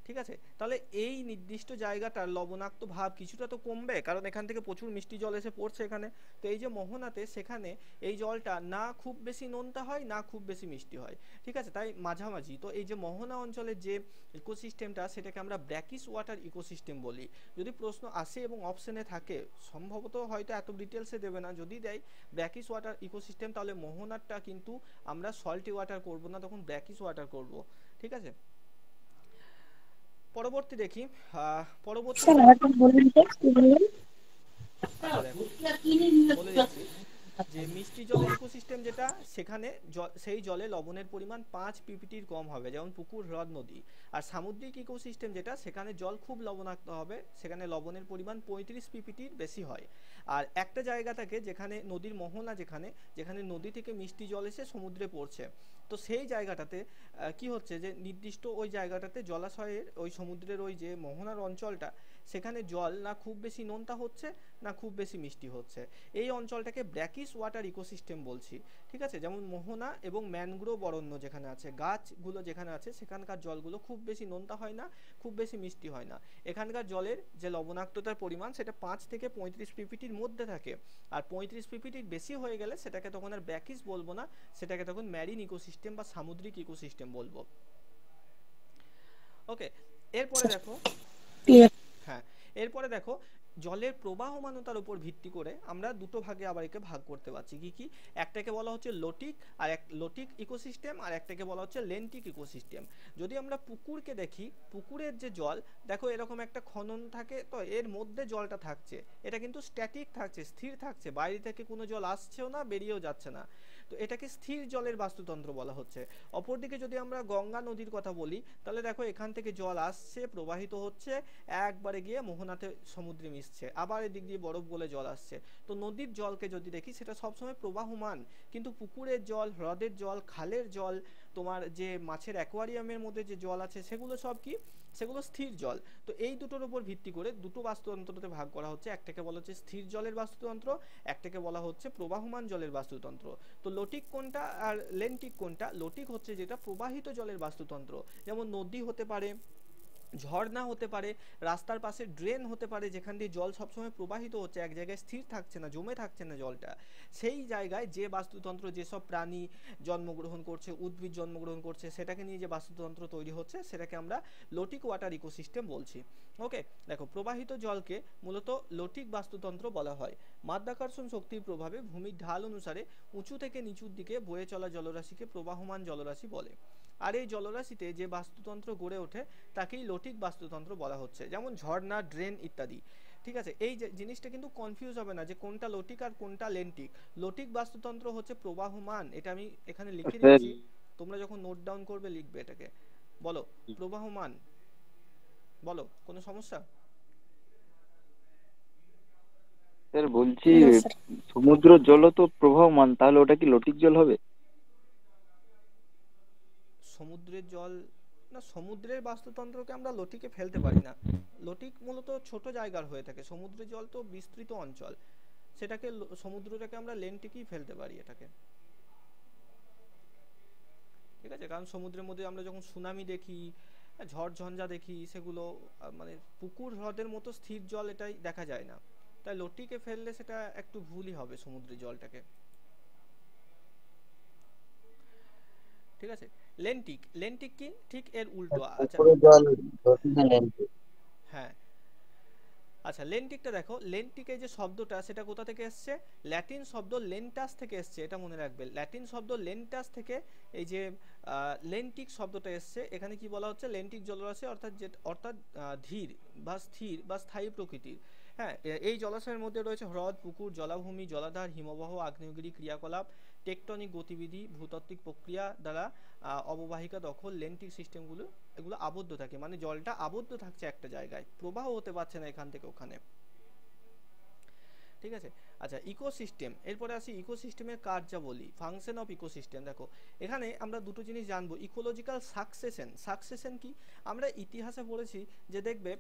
ঠিক আছে। তাহলে এই নির্দিষ্ট জায়গাটার লবণাক্ত ভাব কিছুটা তো কমবে, কারণ এখান থেকে প্রচুর মিষ্টি জল এসে পড়ছে এখানে। তো এই যে মোহনাতে, সেখানে এই জলটা না খুব বেশি নোনতা হয় না খুব বেশি মিষ্টি হয়, ঠিক আছে, তাই মাঝামাঝি। তো এই যে মোহনা অঞ্চলের যে ইকোসিস্টেমটা, সেটাকে আমরা ব্র্যাকিস ওয়াটার ইকোসিস্টেম বলি। যদি প্রশ্ন আসে এবং অপশনে থাকে, সম্ভবত হয়তো এত ডিটেলসে দেবে না, যদি দেয় ব্র্যাকিস ওয়াটার ইকোসিস্টেম, তাহলে মোহনারটা কিন্তু আমরা সল্টি ওয়াটার করব না, তখন ব্র্যাকিস ওয়াটার করব, ঠিক আছে। পরবর্তী দেখি, পরবর্তী স্যার আরেকটা বলবেন তো, কি বললেন? আচ্ছা দেখো বলে দিচ্ছি, যে মিষ্টি জলের ইকোসিস্টেম যেটা, সেখানে সেই জলে লবণের পরিমাণ 5 pptর কম হবে, যেমন পুকুর, হ্রদ, নদী। আর সামুদ্রিক ইকোসিস্টেম যেটা, সেখানে জল খুব লবণাক্ত হবে, সেখানে লবণের পরিমাণ 35 pptর বেশি হয়। আর একটা জায়গা থাকে যেখানে নদীর মোহনা, যেখানে নদী থেকে মিষ্টি জল এসে সমুদ্রে পড়ছে, তো সেই জায়গাটাতে কি হচ্ছে, যে নির্দিষ্ট ওই জায়গাটাতে জলাশয়ের ওই সমুদ্রের ওই যে মোহনার অঞ্চলটা, সেখানে জল না খুব বেশি নোনতা হচ্ছে না খুব বেশি মিষ্টি হচ্ছে, এই অঞ্চলটাকে ব্র্যাকিস ওয়াটার ইকোসিস্টেম বলছি, ঠিক আছে। যেমন মোহনা এবং ম্যানগ্রোভ অরণ্য যেখানে আছে, গাছগুলো যেখানে আছে, সেখানকার জলগুলো খুব বেশি নোনতা হয় না, খুব বেশি মিষ্টি হয় না। এখানকার জলের যে লবণাক্ততার পরিমাণ, সেটা 5 থেকে 35 pptর মধ্যে থাকে। আর 35 pptর বেশি হয়ে গেলে সেটাকে তখন আর ব্র্যাকিস বলবো না, সেটাকে তখন ম্যারিন ইকোসিস্টেম বা সামুদ্রিক ইকোসিস্টেম বলবো। ওকে, এরপরে দেখো, ক্লিয়ার। হ্যাঁ এরপরে দেখো, জলের প্রবাহমানতার উপর ভিত্তি করে আমরা দুটো ভাগে আবার একে ভাগ করতে পারছি। কি কি, একটাকে বলা হচ্ছে লোটিক ইকোসিস্টেম, আর একটাকে বলা হচ্ছে লেন্টিক ইকোসিস্টেম। যদি আমরা পুকুরকে দেখি, পুকুরের যে জল, দেখো এরকম একটা খনন থাকে, তো এর মধ্যে জলটা থাকছে, এটা কিন্তু স্ট্যাটিক থাকছে, স্থির থাকছে, বাইরে থেকে কোনো জল আসছেও না বেরিয়েও যাচ্ছে না। তো এটাকে স্থির জলের বাস্তুতন্ত্র বলা হচ্ছে। অপরদিকে যদি আমরা গঙ্গা নদীর কথা বলি, তাহলে দেখো এখান থেকে জল আসছে, প্রবাহিত হচ্ছে, একবারে গিয়ে মোহনাতে সমুদ্রে মিশছে, আবার এদিক দিয়ে বরফ গলে জল আসছে। তো নদীর জলকে যদি দেখি সেটা সবসময় প্রবাহমান, কিন্তু পুকুরের জল, হ্রদের জল, খালের জল, তোমার যে মাছের অ্যাকোয়ারিয়ামের মধ্যে যে জল আছে সেগুলো সব কি, সেগুলো স্থির জল। তো এই দুটোর উপর ভিত্তি করে দুটো বাস্তুতন্ত্রতে ভাগ করা হচ্ছে, একটাকে বলা হচ্ছে স্থির জলের বাস্তুতন্ত্র, একটাকে বলা হচ্ছে প্রবাহমান জলের বাস্তুতন্ত্র। তো লোটিক কোনটা আর লেন্টিক কোনটা? লোটিক হচ্ছে যেটা প্রবাহিত জলের বাস্তুতন্ত্র, যেমন নদী হতে পারে, ঝর্ণা হতে পারে, রাস্তার পাশে ড্রেন হতে পারে, যেখান দিয়ে জল সবসময় প্রবাহিত হচ্ছে, এক জায়গায় স্থির থাকছে না, জমে থাকছে না জলটা। সেই জায়গায় যে বাস্তুতন্ত্র, যেসব প্রাণী জন্মগ্রহণ করছে, উদ্ভিদ জন্মগ্রহণ করছে, সেটাকে নিয়ে যে বাস্তুতন্ত্র তৈরি হচ্ছে সেটাকে আমরা লোটিক ওয়াটার ইকোসিস্টেম বলছি। ওকে, দেখো প্রবাহিত জলকে মূলত লোটিক বাস্তুতন্ত্র বলা হয়। মাধ্যাকর্ষণ শক্তির প্রভাবে ভূমির ঢাল অনুসারে উঁচু থেকে নিচুর দিকে বয়ে চলা জলরাশিকে প্রবাহমান জলরাশি বলে। আর এই জলরাশিতে যে বাস্তুতন্ত্র গড়ে ওঠে তাকেই লোটিক বাস্তুতন্ত্র বলা হচ্ছে, যেমন ঝর্ণা, ড্রেন ইত্যাদি। ঠিক আছে, এই জিনিসটা কিন্তু কনফিউজ হবে না যে কোনটা লোটিক আর কোনটা লেন্টিক। লোটিক বাস্তুতন্ত্র হচ্ছে প্রবাহমান, এটা আমি এখানে লিখে স্যার দিচ্ছি, তোমরা যখন নোট ডাউন করবে লিখবে এটাকে। বলো প্রবাহমান, বলো কোনো সমস্যা? স্যার বলছি না স্যার। সমুদ্র জলও তো প্রবাহমান, তাহলে ওটা কি লটিক জল হবে? সমুদ্রের জল না, সমুদ্রের বাস্তুতন্ত্রকে আমরা লটিকে ফেলতে পারি না। লটিক মূলত ছোট জায়গার হয়ে থাকে, সমুদ্রের জল তো বিস্তৃত অঞ্চল, সেটাকে সমুদ্রটাকে আমরা লেন্টিকেই ফেলতে পারি এটাকে। ঠিক আছে, কারণ সমুদ্রের মধ্যে আমরা যখন সুনামি দেখি, ঝড় ঝঞ্ঝা দেখি, সেগুলো মানে পুকুর হ্রদের মতো স্থির জল এটাই দেখা যায় না, তাই লটিকে ফেললে সেটা একটু ভুলই হবে সমুদ্রের জলটাকে। ঠিক আছে, লেন্টিক, লেন্টিক কি ঠিক এর উল্টো। আচ্ছা, হ্যাঁ, আচ্ছা লেন্টিকটা দেখো, লেন্টিকের যে শব্দটা সেটা কোথা থেকে এসছে? ল্যাটিন শব্দ লেন্টাস থেকে এসছে, এটা মনে রাখবে। ল্যাটিন শব্দ লেন্টাস থেকে এই যে লেন্টিক শব্দটা এসছে। এখানে কি বলা হচ্ছে? লেন্টিক জলরাশি অর্থাৎ ধীর বা স্থির বা স্থায়ী প্রকৃতির। হ্যাঁ, এই জলাশয়ের মধ্যে রয়েছে হ্রদ, পুকুর, জলাভূমি, জলাধার, হিমবাহ, আগ্নেয়গিরি ক্রিয়াকলাপ, টেকটনিক গতিবিধি, ভূতাত্ত্বিক প্রক্রিয়া দ্বারা অববাহিকা দখল, লেন্টিক সিস্টেমগুলো এগুলো আবদ্ধ থাকে, মানে জলটা আবদ্ধ থাকছে একটা জায়গায়, প্রবাহ হতে পারছে না এখান থেকে ওখানে। ঠিক আছে, আচ্ছা ইকোসিস্টেম, এরপরে আসি ইকোসিস্টেমের কার্যাবলী, ফাংশন অফ ইকোসিস্টেম। দেখো এখানে আমরা দুটো জিনিস জানবো, ইকোলজিক্যাল সাকসেশন। সাকসেশন কি? আমরা ইতিহাসে পড়েছি যে দেখবে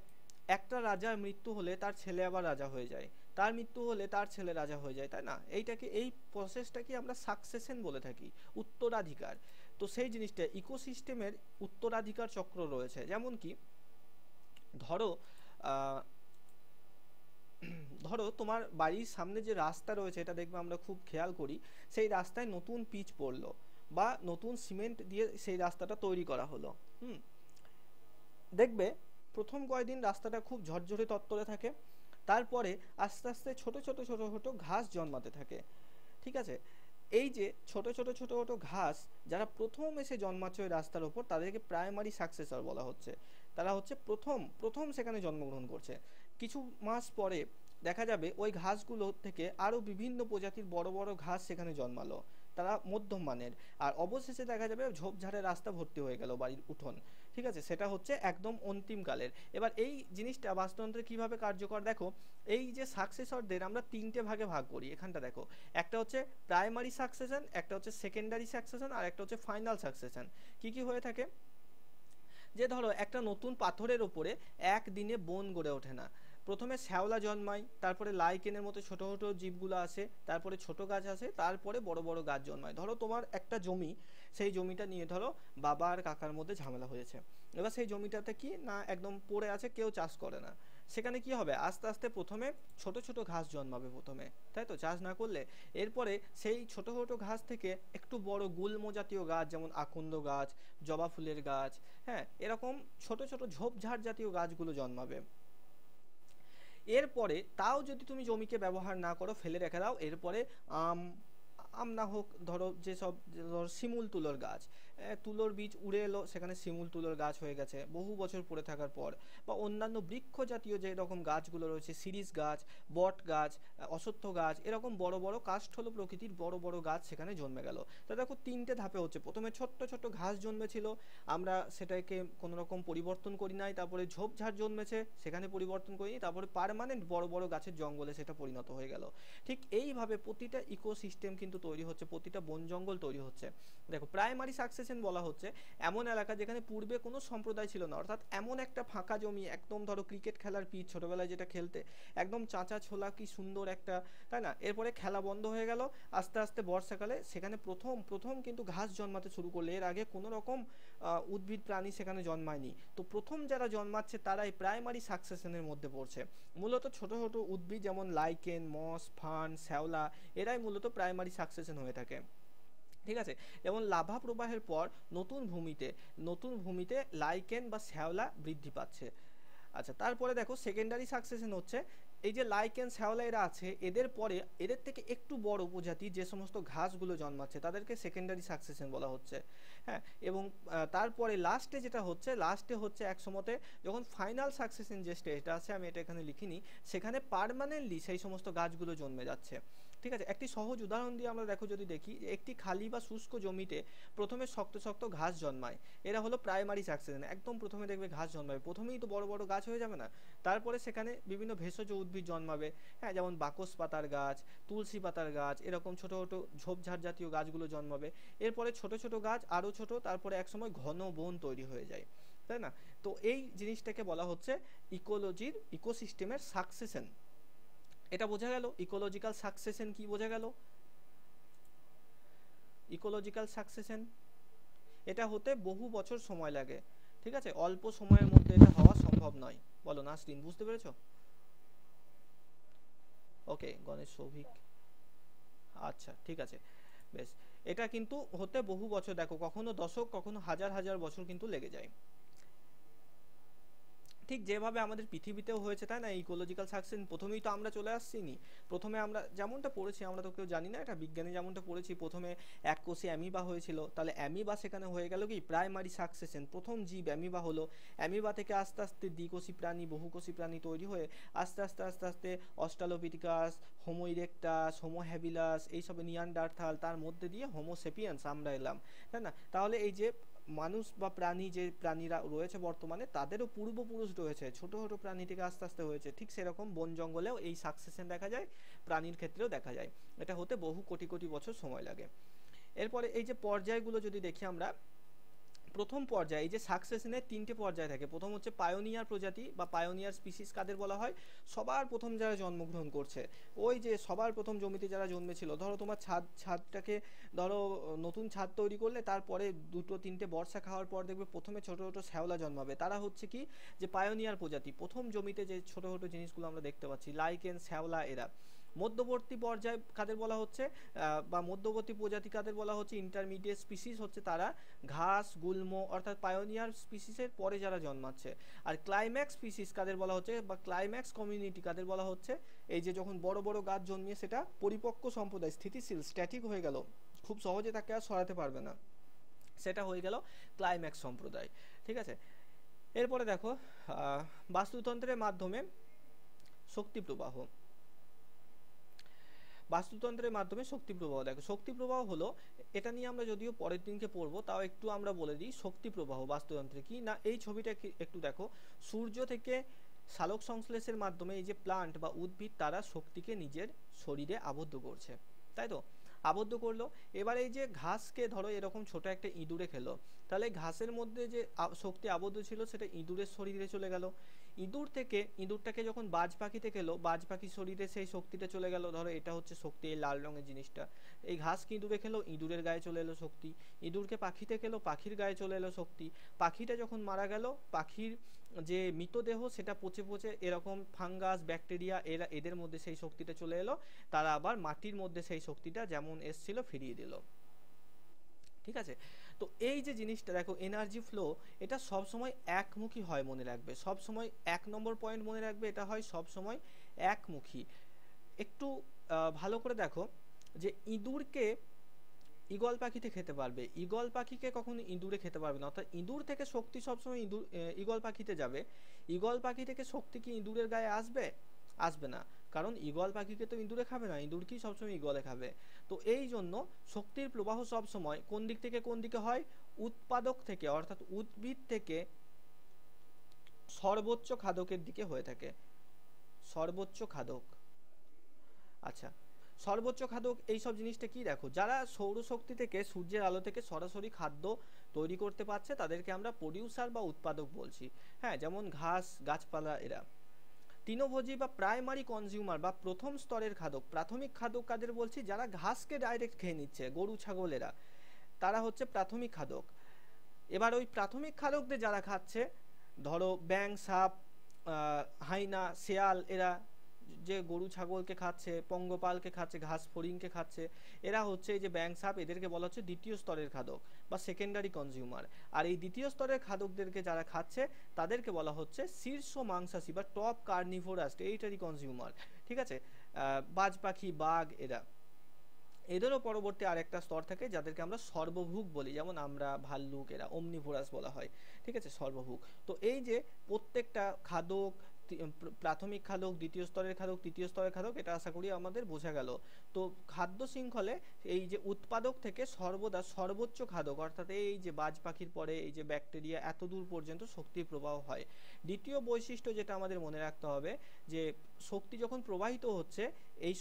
একটা রাজার মৃত্যু হলে তার ছেলে আবার রাজা হয়ে যায়, তার মৃত্যু হলে তার ছেলে রাজা হয়ে যায়, তাই না? এইটাকে, এই প্রসেসটাকে আমরা সাকসেশন বলে থাকি, উত্তরাধিকার। তো সেই জিনিসটা ইকোসিস্টেমের উত্তরাধিকার চক্র রয়েছে। যেমন কি ধরো ধরো তোমার বাড়ির সামনে যে রাস্তা রয়েছে, এটা দেখবে আমরা খুব খেয়াল করি, সেই রাস্তায় নতুন পিচ পড়লো বা নতুন সিমেন্ট দিয়ে সেই রাস্তাটা তৈরি করা হলো। দেখবে প্রথম কয়েকদিন রাস্তাটা খুব ঝরঝরে তত্তরে থাকে, তারপরে আস্তে আস্তে ছোট ছোট ছোট ছোট ঘাস জন্মাতে থাকে। ঠিক আছে, এই যে ছোট ছোট ছোট ছোট ঘাস যারা প্রথম এসে জন্মাচ্ছে ওই রাস্তার ওপর, তাদেরকে প্রাইমারি সাকসেসর বলা হচ্ছে। তারা হচ্ছে প্রথম প্রথম সেখানে জন্মগ্রহণ করছে। কিছু মাস পরে দেখা যাবে ওই ঘাসগুলো থেকে আরো বিভিন্ন প্রজাতির বড় বড় ঘাস সেখানে জন্মালো, তারা মধ্যম মানের। আর অবশেষে দেখা যাবে ঝোপঝাড়ের রাস্তা ভর্তি হয়ে গেল বাড়ির উঠোন। ঠিক আছে, সেটা হচ্ছে একদম অন্তিম কালের। এবার এই জিনিসটা বাস্তুতন্ত্রে কিভাবে কার্যকর দেখো, এই যে সাকসেসরদের আমরা তিনটে ভাগে ভাগ করি। এখানটা দেখো, একটা হচ্ছে প্রাইমারি সাকসেশন, একটা হচ্ছে সেকেন্ডারি সাকসেশন, আর একটা হচ্ছে ফাইনাল সাকসেশন। কি কি হয়ে থাকে? যে ধরো একটা নতুন পাথরের ওপরে একদিনে বন গড়ে ওঠে না, প্রথমে শ্যাওলা জন্মায়, তারপরে লাইকেনের মতো ছোট ছোট জীবগুলো আসে, তারপরে ছোট গাছ আসে, তারপরে বড় বড় গাছ জন্মায়। ধরো তোমার একটা জমি, সেই জমিটা নিয়ে ধরো বাবা আর কাকার মধ্যে ঝামেলা হয়েছে। এবার সেই জমিটাতে কি না একদম পড়ে আছে, কেউ চাষ করে না। সেখানে কি হবে? আস্তে আস্তে প্রথমে ছোট ছোট ঘাস জন্মাবে প্রথমে, তাই তো, চাষ না করলে। এরপরে সেই ছোট ছোট ঘাস থেকে একটু বড় গুল্ম জাতীয় গাছ, যেমন আকন্দ গাছ, জবা ফুলের গাছ, হ্যাঁ, এরকম ছোট ছোট ঝোপঝাড় জাতীয় গাছগুলো জন্মাবে। এরপরে তাও যদি তুমি জমিকে ব্যবহার না করো, ফেলে রেখে দাও, এরপরে আম আম না হোক, ধরো যেসব ধরো শিমুল তুলোর গাছ, তুলোর বীজ উড়ে এলো, সেখানে শিমুল তুলোর গাছ হয়ে গেছে বহু বছর পড়ে থাকার পর। বা অন্যান্য বৃক্ষ জাতীয় যে রকম গাছগুলো রয়েছে, শিরীষ গাছ, বট গাছ, অশ্বত্থ গাছ, এরকম বড় বড় কাষ্ঠল প্রকৃতির বড় বড় গাছ সেখানে জন্মে গেল। তো দেখো তিনটে ধাপে হচ্ছে, প্রথমে ছোট্ট ছোট্ট ঘাস জন্মেছিল, আমরা সেটাকে কোনো রকম পরিবর্তন করি নাই, তারপরে ঝোপঝাড় জন্মেছে, সেখানে পরিবর্তন করিনি, তারপরে পার্মানেন্ট বড় বড় গাছের জঙ্গলে সেটা পরিণত হয়ে গেল। ঠিক এইভাবে প্রতিটা ইকোসিস্টেম কিন্তু তৈরি হচ্ছে, প্রতিটা বন জঙ্গল তৈরি হচ্ছে। দেখো প্রাইমারি সাকসেশন বলা হচ্ছে এমন এলাকা যেখানে পূর্বে কোনো সম্প্রদায় ছিল না, অর্থাৎ এমন একটা ফাঁকা জমি, একদম ধরো ক্রিকেট খেলার পিচ, ছোটবেলায় যেটা খেলতে একদম চাঁচা ছোলা, কি সুন্দর একটা, তাই না? এরপরে খেলা বন্ধ হয়ে গেল, আস্তে আস্তে বর্ষাকালে সেখানে প্রথম প্রথম কিন্তু ঘাস জন্মাতে শুরু করলে। এর আগে কোনো রকম উদ্ভিদ প্রাণী সেখানে জন্মায়নি। তো প্রথম যারা জন্মাচ্ছে তারাই প্রাইমারি সাকসেশনের মধ্যে পড়ছে। মূলত ছোট ছোট উদ্ভিদ যেমন লাইকেন, মস, ফার্ন, শ্যাওলা, এরাই মূলত প্রাইমারি সাকসেশন হয়ে থাকে। ঠিক আছে, যেমন লাভা প্রবাহের পর নতুন ভূমিতে লাইকেন বা শ্যাওলা বৃদ্ধি পাচ্ছে। আচ্ছা, তারপরে দেখো সেকেন্ডারি সাকসেশন হচ্ছে এই যে লাইকেন, শ্যাওলা এরা আছে, এদের পরে এদের থেকে একটু বড় উপজাতি যে সমস্ত ঘাসগুলো জন্মাচ্ছে তাদেরকে সেকেন্ডারি সাকসেশন বলা হচ্ছে। হ্যাঁ, এবং তারপরে লাস্টে হচ্ছে এক সময়তে যখন ফাইনাল সাকসেশন যে স্টেজটা আছে, আমি এটা এখানে লিখিনি, সেখানে পার্মানেন্টলি সেই সমস্ত গাছগুলো জন্মে যাচ্ছে। ঠিক আছে, একটি সহজ উদাহরণ দিয়ে আমরা যদি দেখি, একটি খালি বা শুষ্ক জমিতে প্রথমে শক্ত শক্ত ঘাস জন্মায়, এরা হলো প্রাইমারি সাকসেশন। একদম প্রথমে দেখবে ঘাস জন্মাবে, প্রথমেই তো বড় বড় গাছ হয়ে যাবে না, তারপরে সেখানে বিভিন্ন ভেষজ উদ্ভিদ জন্মাবে। হ্যাঁ, যেমন বাকস পাতার গাছ, তুলসী পাতার গাছ, এরকম ছোট ছোট ঝোপঝাড় জাতীয় গাছগুলো জন্মাবে। এরপরে ছোট ছোট গাছ আরো ছোট, তারপরে একসময় ঘন বন তৈরি হয়ে যায়, তাই না? তো এই জিনিসটাকে বলা হচ্ছে ইকোসিস্টেমের সাকসেশন। এটা বোঝা গেল ইকোলজিক্যাল সাকসেশন কি, বোঝা গেল ইকোলজিক্যাল সাকসেশন। এটা হতে বহু বছর সময় লাগে, ঠিক আছে, অল্প সময়ের মধ্যে এটা হওয়া সম্ভব নয়। বলো নাসরিন, বুঝতে পেরেছো? ওকে, গণেশ, সৌভিক, আচ্ছা ঠিক আছে, বেশ। এটা কিন্তু হতে বহু বছর, দেখো কখনো দশক, কখনো হাজার হাজার বছর কিন্তু লেগে যায়। ঠিক যেভাবে আমাদের পৃথিবীতেও হয়েছে, তাই না? ইকোলজিক্যাল সাকসেশন প্রথমেই তো আমরা চলে আসছিনি। প্রথমে আমরা যেমনটা পড়েছি, আমরা তো কেউ জানি না এটা, বিজ্ঞানে যেমনটা পড়েছি, প্রথমে এক কোষে অ্যামিবা হয়েছিল, তাহলে অ্যামিবা সেখানে হয়ে গেল কি প্রাইমারি সাকসেশন, প্রথম জীব অ্যামিবা হলো। অ্যামিবা থেকে আস্তে আস্তে দ্বিকোষী প্রাণী, বহুকোষী প্রাণী তৈরি হয়ে আস্তে আস্তে আস্তে আস্তে অস্ট্রালোপিথেকাস, হোমো ইরেক্টাস, হোমো হ্যাবিলাস, এইসব নিয়ানডারথাল, তার মধ্যে দিয়ে হোমো সেপিয়েন্স আমরা এলাম, তাই না? তাহলে এই যে মানুষ বা প্রাণী, যে প্রাণীরা রয়েছে বর্তমানে, তাদেরও পূর্বপুরুষ রয়েছে, ছোট ছোট প্রাণী থেকে আস্তে আস্তে হয়েছে। ঠিক সেরকম বন জঙ্গলেও এই সাকসেশন দেখা যায়, প্রাণীর ক্ষেত্রেও দেখা যায়। এটা হতে বহু কোটি কোটি বছর সময় লাগে। এরপরে এই যে পর্যায়গুলো যদি দেখি আমরা, প্রথম পর্যায়ে এই যে সাকসেশনের তিনটে পর্যায় থাকে। প্রথম হচ্ছে পায়োনিয়ার প্রজাতি বা পায়োনিয়ার স্পিসিস, কাদের বলা হয়? সবার প্রথম যারা জন্মগ্রহণ করছে, ওই যে সবার প্রথম জমিতে যারা জন্মেছিল। ধরো তোমার ছাদটাকে ধরো নতুন ছাদ তৈরি করলে, তারপরে দুটো তিনটে বর্ষা খাওয়ার পর দেখবে প্রথমে ছোট ছোট শ্যাওলা জন্মাবে, তারা হচ্ছে কি যে পায়োনিয়ার প্রজাতি। প্রথম জমিতে যে ছোট ছোট জিনিসগুলো আমরা দেখতে পাচ্ছি, লাইকেন, শ্যাওলা, এরা। মধ্যবর্তী পর্যায় কাদের বলা হচ্ছে, বা মধ্যবর্তী প্রজাতি কাদের বলা হচ্ছে? ইন্টারমিডিয়েট স্পিসিস হচ্ছে তারা, ঘাস, গুল্ম, অর্থাৎ পায়োনিয়ার স্পিসিসের পরে যারা জন্মাচ্ছে। আর ক্লাইম্যাক্স স্পিসিস কাদের বলা হচ্ছে, বা ক্লাইম্যাক্স কমিউনিটি কাদের বলা হচ্ছে? এই যে যখন বড় বড় গাছ জন্মিয়ে সেটা পরিপক্ক সম্প্রদায়, স্থিতিশীল, স্ট্যাটিক হয়ে গেল, খুব সহজে তাকে আর সরাতে পারবে না, সেটা হয়ে গেল ক্লাইম্যাক্স সম্প্রদায়। ঠিক আছে, এরপরে দেখো বাস্তুতন্ত্রের মাধ্যমে শক্তি প্রবাহ। বাস্তুতন্ত্রের মাধ্যমে শক্তি প্রবাহ, দেখো শক্তি প্রবাহ হলো, এটা নিয়ে আমরা যদিও পরের দিনকে পড়বো, তাও একটু আমরা বলে দিই শক্তি প্রবাহ বাস্তুতন্ত্রে কি না। এই ছবিটা একটু দেখো, সূর্য থেকে সালোক সংশ্লেষের মাধ্যমে এই যে প্লান্ট বা উদ্ভিদ, তারা শক্তিকে নিজের শরীরে আবদ্ধ করছে, তাই তো? আবদ্ধ করলো। এবার এই যে ঘাসকে ধরো এরকম ছোট একটা ইঁদুরে খেলো, তাহলে ঘাসের মধ্যে যে শক্তি আবদ্ধ ছিল সেটা ইঁদুরের শরীরে চলে গেল। ইঁদুরটাকে যখন বাজ পাখিতে খেলো, বাজ পাখির শরীরে সেই শক্তিটা চলে গেল। ধরো এটা হচ্ছে শক্তি, এই লাল রঙের জিনিসটা। এই ঘাসকে ইঁদুরে খেলো, ইঁদুরের গায়ে চলে এলো শক্তি। ইঁদুরকে পাখিতে খেলো, পাখির গায়ে চলে এলো শক্তি। পাখিটা যখন মারা গেল, পাখির যে মৃতদেহ সেটা পচে পচে এরকম ফাঙ্গাস, ব্যাকটেরিয়া, এদের মধ্যে সেই শক্তিটা চলে এলো। তারা আবার মাটির মধ্যে সেই শক্তিটা যেমন এসছিল ফিরিয়ে দিল। ঠিক আছে, তো এই যে জিনিসটা দেখো, এনার্জি ফ্লো, এটা সব সময় একমুখী হয়, মনে রাখবে। সব সময় 1 নম্বর পয়েন্ট মনে রাখবে, এটা হয় সব সময় একমুখী। একটু ভালো করে দেখো যে ঈগল পাখিতে খেতে পারবে, ঈগল পাখিকে কখনো ইঁদুরে খেতে পারবে না। অর্থাৎ ইঁদুর থেকে শক্তি সবসময় ঈগল পাখিতে যাবে। ঈগল পাখি থেকে শক্তি কি ইঁদুরের গায়ে আসবে? আসবে না, কারণ ঈগল পাখিকে তো ইঁদুরে খাবে না, ইঁদুর কি সবসময় ঈগলে খাবে। তো এই জন্য শক্তির প্রবাহ সবসময় কোন দিক থেকে কোন দিকে হয়? উৎপাদক থেকে, অর্থাৎ উদ্ভিদ থেকে সর্বোচ্চ খাদকের দিকে হয়ে থাকে। সর্বোচ্চ খাদক, আচ্ছা সর্বোচ্চ খাদক এইসব জিনিসটা কি? দেখো, যারা সৌরশক্তি থেকে সূর্যের আলো থেকে সরাসরি খাদ্য তৈরি করতে পারছে তাদেরকে আমরা প্রডিউসার বা উৎপাদক বলছি। হ্যাঁ, যেমন ঘাস, গাছপালা এরা। তৃণভোজী বা প্রাইমারি কনজিউমার বা প্রথম স্তরের খাদক, প্রাথমিক খাদক কাদের বলছি? যারা ঘাসকে ডাইরেক্ট খেয়ে নিচ্ছে, গরু ছাগলেরা, তারা হচ্ছে প্রাথমিক খাদক। এবার ওই প্রাথমিক খাদকদের যারা খাচ্ছে, ধরো ব্যাং, সাপ, হাইনা, শেয়াল, এরা যে গরু ছাগলকে খাচ্ছে, পঙ্গপালকে খাচ্ছে, ঘাস ফড়িংকে খাচ্ছে, এরা হচ্ছে এই যে ব্যাং, সাপ, এদেরকে বলা হচ্ছে দ্বিতীয় স্তরের খাদক বা সেকেন্ডারি কনজিউমার। আর এই দ্বিতীয় স্তরের খাদকদেরকে যারা খাচ্ছে তাদেরকে বলা হচ্ছে শীর্ষ মাংসাশী বা টপ কার্নিভোরাস টেরিটরি কনজিউমার। ঠিক আছে, বাজ পাখি, বাঘ, এদেরও পরবর্তী আরেকটা স্তর থাকে যাদেরকে আমরা সর্বভুক বলি, যেমন আমরা, ভাল্লুক, এরা অমনিভোরাস বলা হয়। ঠিক আছে, সর্বভুক। তো এই যে প্রত্যেকটা খাদক, প্রাথমিক খাদক, দ্বিতীয় স্তরের খাদক, তৃতীয় স্তরের খাদক, এটা আশা করি আমাদের বোঝা গেল। তো খাদ্য শৃঙ্খলে এই যে উৎপাদক থেকে সর্বদা সর্বোচ্চ খাদক, অর্থাৎ এই যে বাজ পাখির পরে এই যে ব্যাকটেরিয়া, এত দূর পর্যন্ত শক্তির প্রবাহ হয়। দ্বিতীয় বৈশিষ্ট্য যেটা আমাদের মনে রাখতে হবে, যে শক্তি যখন প্রবাহিত হচ্ছে, এই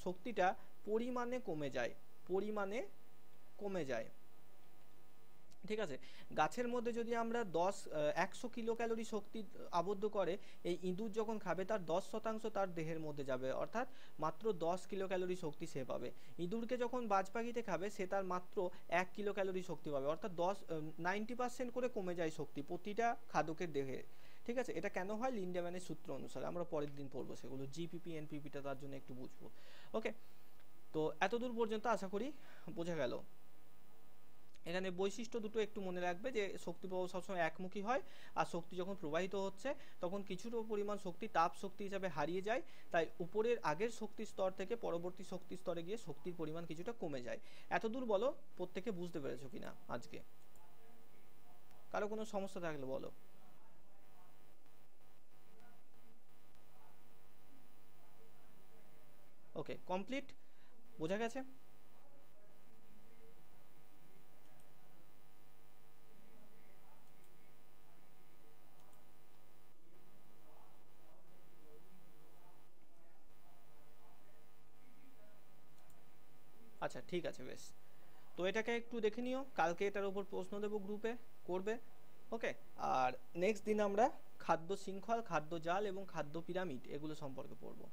শক্তিটা পরিমাণে কমে যায়, পরিমাণে কমে যায়। ঠিক আছে, গাছের মধ্যে যদি আমরা 100 কিলো ক্যালোরি শক্তি আবদ্ধ করে, এই ইঁদুর যখন খাবে তার 10% তার দেহের মধ্যে যাবে, অর্থাৎ মাত্র 10 কিলো ক্যালোরি শক্তি সে পাবে। ইঁদুরকে যখন বাজ পাখিতে খাবে সে তার মাত্র 1 কিলো ক্যালোরি শক্তি পাবে, অর্থাৎ 90% করে কমে যায় শক্তি প্রতিটা খাদকের দেহে। ঠিক আছে, এটা কেন হয়? লিন্ডেম্যানের সূত্র অনুসারে, আমরা পরের দিন পড়বো সেগুলো, জিপিপি এনপিপিটা তার জন্য একটু বুঝবো। ওকে, তো এতদূর পর্যন্ত আশা করি বোঝা গেল। এখানে বৈশিষ্ট্য দুটো একটু মনে রাখবে, যে শক্তি প্রবাহ সবসময় একমুখী হয়, আর শক্তি যখন প্রবাহিত হচ্ছে তখন কিছুটা পরিমাণ শক্তি তাপ শক্তি হিসাবে হারিয়ে যায়, তাই উপরের আগের শক্তি স্তর থেকে পরবর্তী শক্তি স্তরে গিয়ে শক্তির পরিমাণ কিছুটা কমে যায়। এতদূর বলো, প্রত্যেকে বুঝতে পেরেছো কিনা আজকে? কারো কোনো সমস্যা থাকলে বলো। ওকে, কমপ্লিট, বোঝা গেছে? আচ্ছা ঠিক আছে, বেশ। তো এটাকে একটু দেখে নিও, কালকে এটার উপর প্রশ্ন দেবো, গ্রুপে করবে। ওকে, আর নেক্সট দিন আমরা খাদ্য শৃঙ্খল, খাদ্য জাল এবং খাদ্য পিরামিড এগুলো সম্পর্কে পড়বো।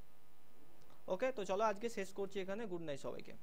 ওকে, তো চলো আজকে শেষ করছি এখানে। গুড নাইট সবাইকে।